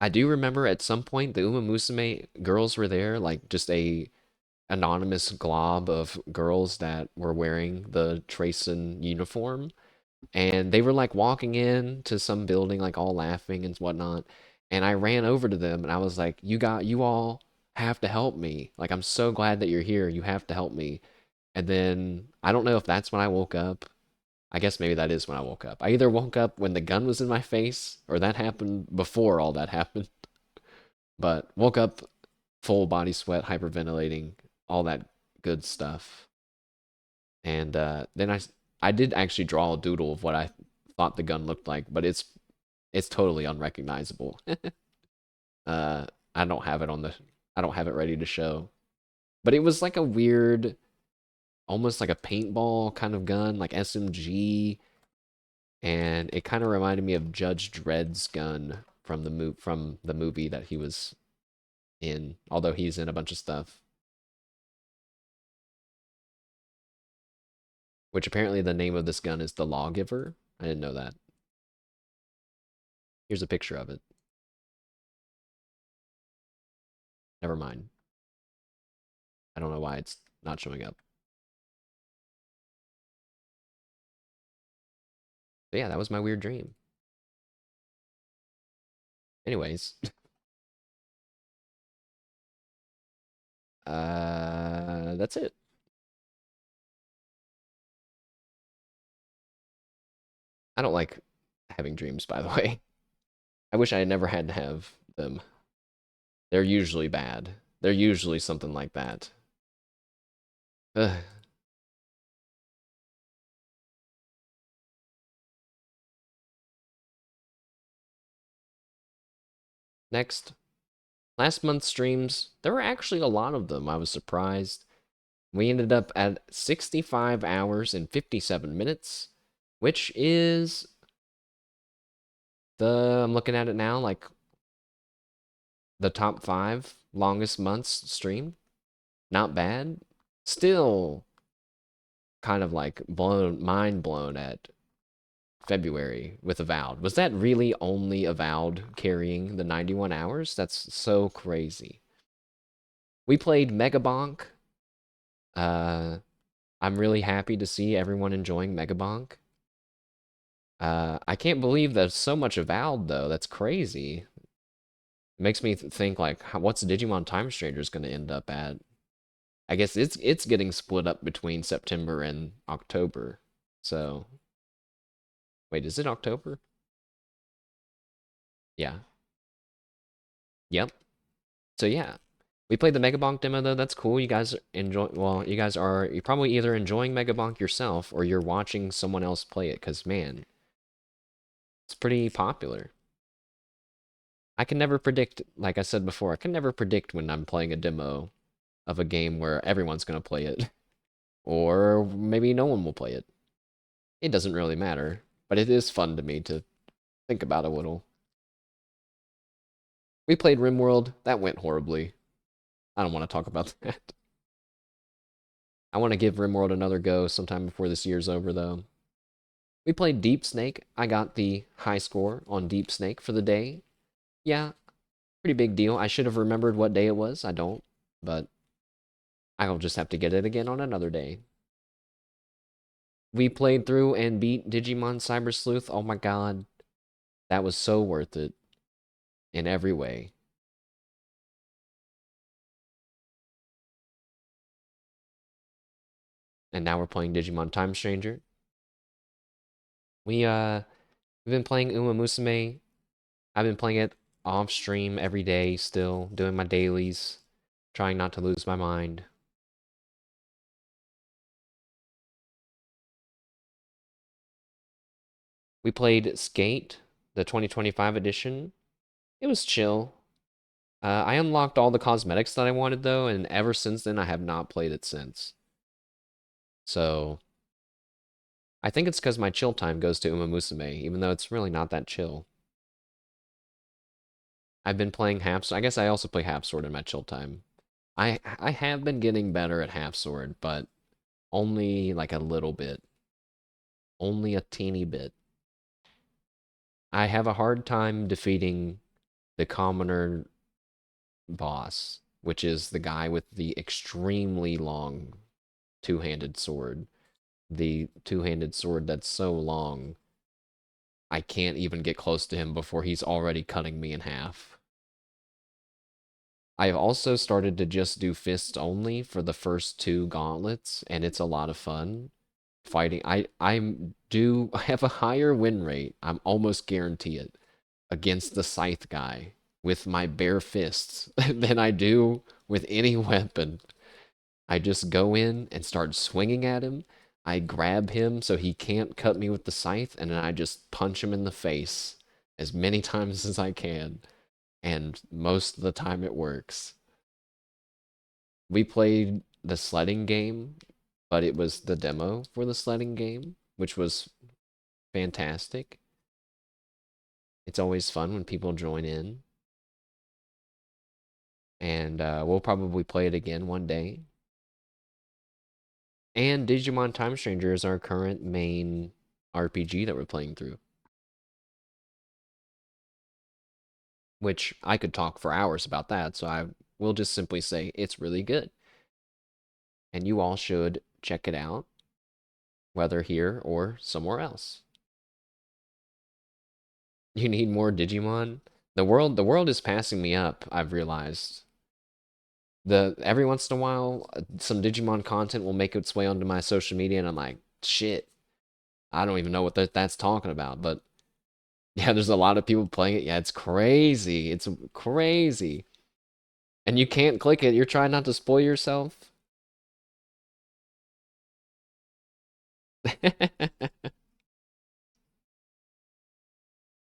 I do remember at some point the Uma Musume girls were there, like just a anonymous glob of girls that were wearing the Trayson uniform. And they were like walking in to some building, like all laughing and whatnot. And I ran over to them and I was like, you all have to help me. Like, I'm so glad that you're here. You have to help me. And then I don't know if that's when I woke up. I guess maybe that is when I woke up. I either woke up when the gun was in my face or that happened before all that happened. But woke up full body sweat, hyperventilating, all that good stuff. And then I did actually draw a doodle of what I thought the gun looked like, but it's totally unrecognizable. uh, I don't have it on the I don't have it ready to show. But it was like a weird, almost like a paintball kind of gun, like SMG, and it kind of reminded me of Judge Dredd's gun from the movie that he was in, although he's in a bunch of stuff. Which apparently the name of this gun is the Lawgiver. I didn't know that. Here's a picture of it. Never mind. I don't know why it's not showing up. But yeah, that was my weird dream. Anyways, that's it. I don't like having dreams, by the way. I wish I had never had to have them. They're usually bad. They're usually something like that. Ugh. Next, last month's streams, there were actually a lot of them. I was surprised. We ended up at 65 hours and 57 minutes, which is I'm looking at it now, like the top 5 longest months streamed. Not bad. Still kind of like mind blown at February with Avowed. Was that really only Avowed carrying the 91 hours? That's so crazy. We played Megabonk. Uh, I'm really happy to see everyone enjoying Megabonk. I can't believe there's so much Avowed though. That's crazy. It makes me think like, what's Digimon Time Strangers going to end up at? I guess it's getting split up between September and October. So, wait, is it October? Yeah. Yep. So yeah, we played the Megabonk demo though. That's cool. You guys enjoy. Well, you're probably either enjoying Megabonk yourself or you're watching someone else play it. Cause man, it's pretty popular. I can never predict. Like I said before, I can never predict when I'm playing a demo of a game where everyone's gonna play it, or maybe no one will play it. It doesn't really matter, but it is fun to me to think about a little. We played RimWorld. That went horribly. I don't want to talk about that. I want to give RimWorld another go sometime before this year's over, though. We played Deep Snake. I got the high score on Deep Snake for the day. Yeah, pretty big deal. I should have remembered what day it was. I don't, but I'll just have to get it again on another day. We played through and beat Digimon Cyber Sleuth. Oh my god. That was so worth it in every way. And now we're playing Digimon Time Stranger. We've been playing Uma Musume. I've been playing it off stream every day still, doing my dailies, trying not to lose my mind. We played Skate, the 2025 edition. It was chill. I unlocked all the cosmetics that I wanted though, and ever since then I have not played it since. So I think it's because my chill time goes to Uma Musume, even though it's really not that chill. I've been playing half. I guess I also play half sword in my chill time. I have been getting better at half sword, but only like a little bit, only a teeny bit. I have a hard time defeating the commoner boss, which is the guy with the extremely long two-handed sword. The two-handed sword that's so long, I can't even get close to him before he's already cutting me in half. I've also started to just do fists only for the first two gauntlets, and it's a lot of fun fighting. I have a higher win rate. I'm almost guarantee it against the scythe guy with my bare fists than I do with any weapon. I just go in and start swinging at him. I grab him so he can't cut me with the scythe, and then I just punch him in the face as many times as I can. And most of the time it works. We played the sledding game, but it was the demo for the sledding game, which was fantastic. It's always fun when people join in. And we'll probably play it again one day. And Digimon Time Stranger is our current main RPG that we're playing through. Which I could talk for hours about that, so I will just simply say it's really good. And you all should check it out, whether here or somewhere else. You need more Digimon? The world is passing me up, I've realized. Every once in a while, some Digimon content will make its way onto my social media, and I'm like, shit, I don't even know what that's talking about. But yeah, there's a lot of people playing it. Yeah, it's crazy. It's crazy. And you can't click it. You're trying not to spoil yourself.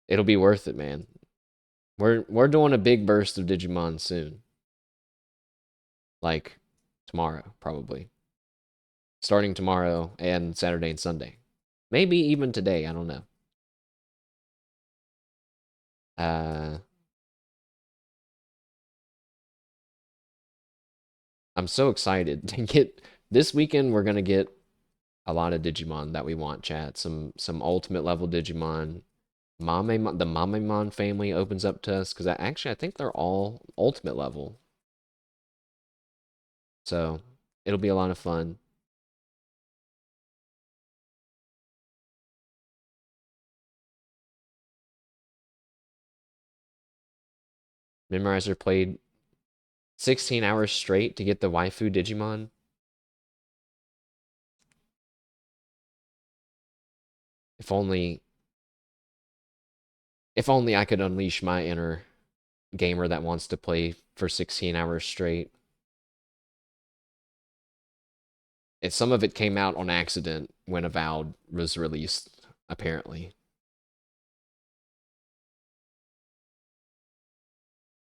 It'll be worth it, man. We're doing a big burst of Digimon soon. Like tomorrow, probably. Starting tomorrow and Saturday and Sunday. Maybe even today, I don't know. Uh I'm so excited to get this weekend. We're gonna get a lot of Digimon that we want, chat. Some ultimate level Digimon. The Mamemon family opens up to us because actually I think they're all ultimate level. So it'll be a lot of fun. Memorizer played 16 hours straight to get the waifu Digimon. If only I could unleash my inner gamer that wants to play for 16 hours straight. Some of it came out on accident when Avowed was released, apparently.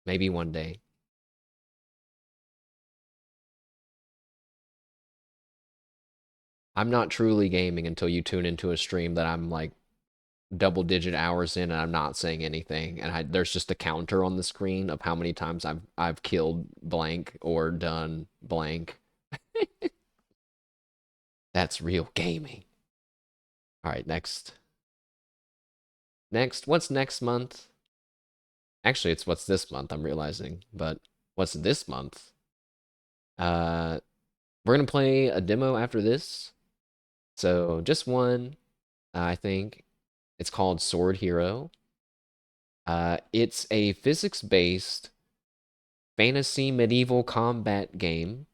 Maybe one day. I'm not truly gaming until you tune into a stream that I'm like double-digit hours in and I'm not saying anything, and there's just a counter on the screen of how many times I've killed blank or done blank. That's real gaming. All right, next. What's next month? Actually, it's what's this month, I'm realizing. But what's this month? We're gonna play a demo after this. So just one, I think. It's called Sword Hero. It's a physics-based fantasy medieval combat game.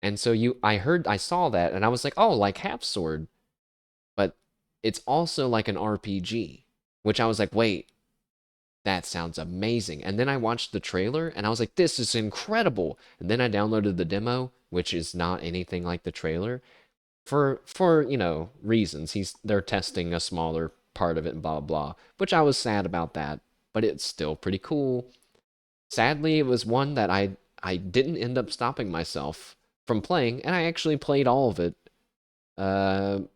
And so I saw that and I was like, oh, like Half Sword. But it's also like an RPG, which I was like, wait, that sounds amazing. And then I watched the trailer and I was like, this is incredible. And then I downloaded the demo, which is not anything like the trailer for reasons. They're testing a smaller part of it and blah blah blah, which I was sad about that, but it's still pretty cool. Sadly, it was one that I didn't end up stopping myself from playing, and I actually played all of it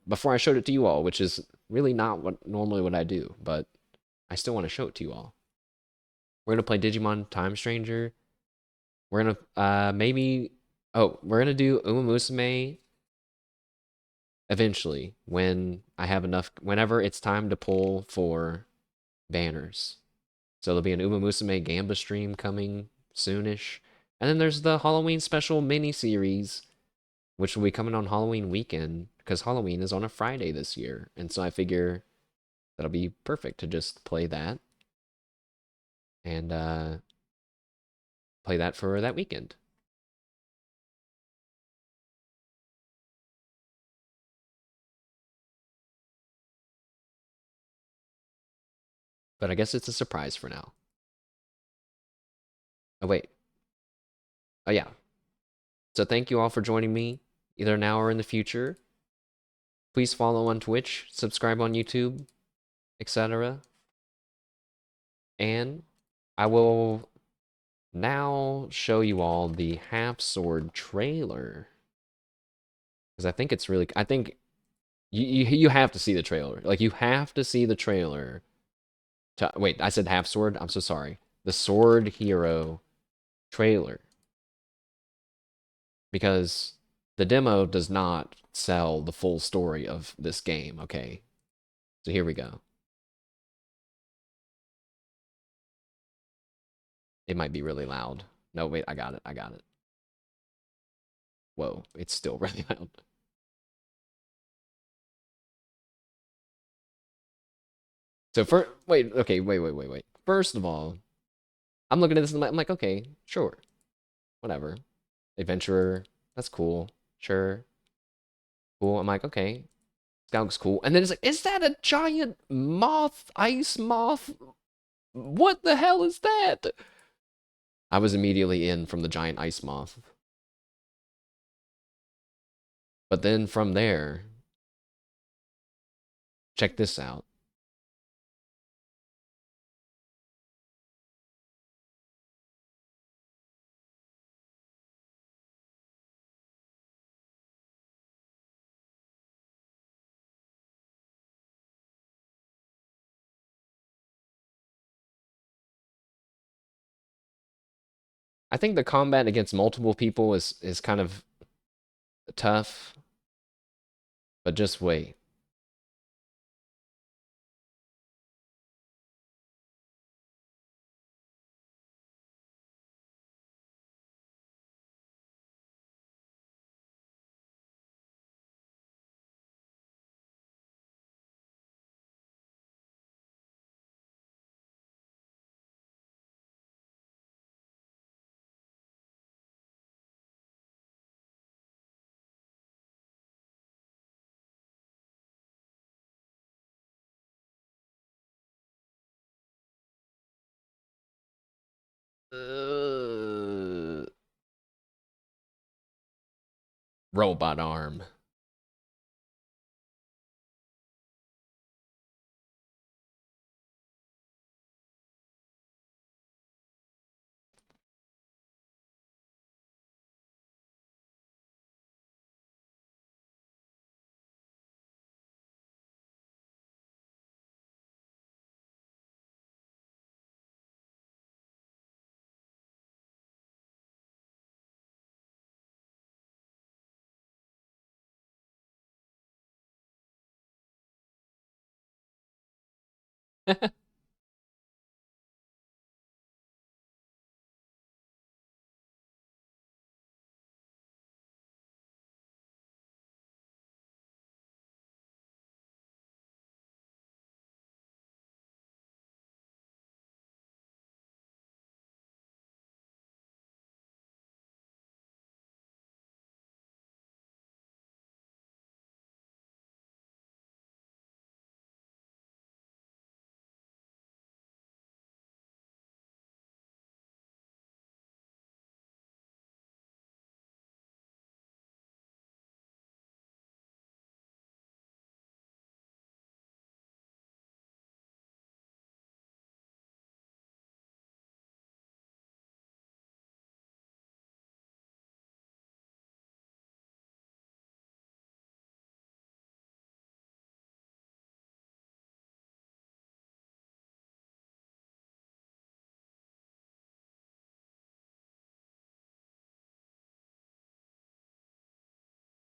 before I showed it to you all, which is really not what I do, but I still want to show it to you all. We're gonna play Digimon Time Stranger. We're gonna maybe we're gonna do Uma Musume eventually when I have enough. Whenever it's time to pull for banners. So there'll be an Uma Musume Gamba stream coming soonish. And then there's the Halloween special mini series, which will be coming on Halloween weekend because Halloween is on a Friday this year. And so I figure that'll be perfect to just play that and play that for that weekend. But I guess it's a surprise for now. Oh, wait. Oh, yeah. So thank you all for joining me, either now or in the future. Please follow on Twitch, subscribe on YouTube, etc. And I will now show you all the Half Sword trailer. Because I think it's really, I think you have to see the trailer. Like, you have to see the trailer. Wait, I said Half Sword? I'm so sorry. The Sword Hero trailer. Because the demo does not sell the full story of this game, okay? So here we go. It might be really loud. No, wait, I got it. I got it. Whoa, it's still really loud. So wait. First of all, I'm looking at this and I'm like, okay, sure, whatever. Adventurer, that's cool. Sure, cool. I'm like, okay, that looks cool. And then it's like, is that a giant moth, ice moth? What the hell is that? I was immediately in from the giant ice moth. But then from there, check this out. I think the combat against multiple people is kind of tough, but just wait. Uh, Robot arm.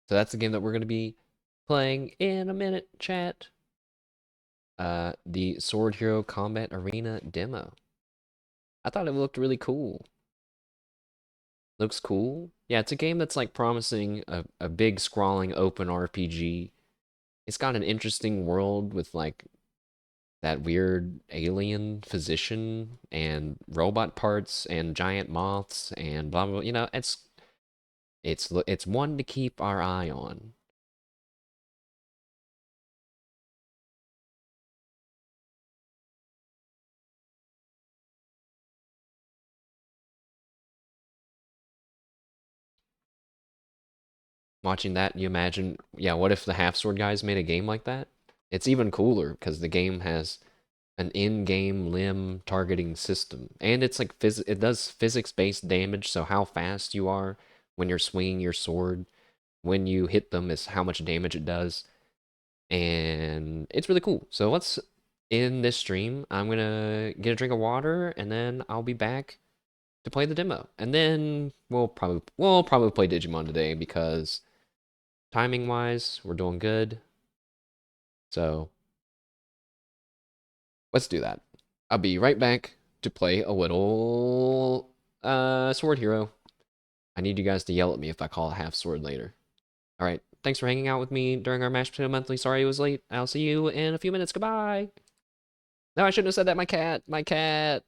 So that's the game that we're going to be playing in a minute, chat. The Sword Hero Combat Arena demo. I thought it looked really cool. Looks cool. Yeah, it's a game that's like promising a big scrolling open RPG. It's got an interesting world with like that weird alien physician and robot parts and giant moths and blah blah, blah. You know, it's one to keep our eye on. Watching that, you imagine, yeah, what if the Half Sword guys made a game like that? It's even cooler because the game has an in-game limb targeting system, and it's like it does physics-based damage. So how fast you are when you're swinging your sword, when you hit them, is how much damage it does, and it's really cool. So let's in this stream, I'm gonna get a drink of water, and then I'll be back to play the demo, and then we'll probably play Digimon today because timing wise, we're doing good. So let's do that. I'll be right back to play a little Sword Hero. I need you guys to yell at me if I call a half sword later. All right. Thanks for hanging out with me during our Mashed Potato Monthly. Sorry it was late. I'll see you in a few minutes. Goodbye. No, I shouldn't have said that. My cat. My cat.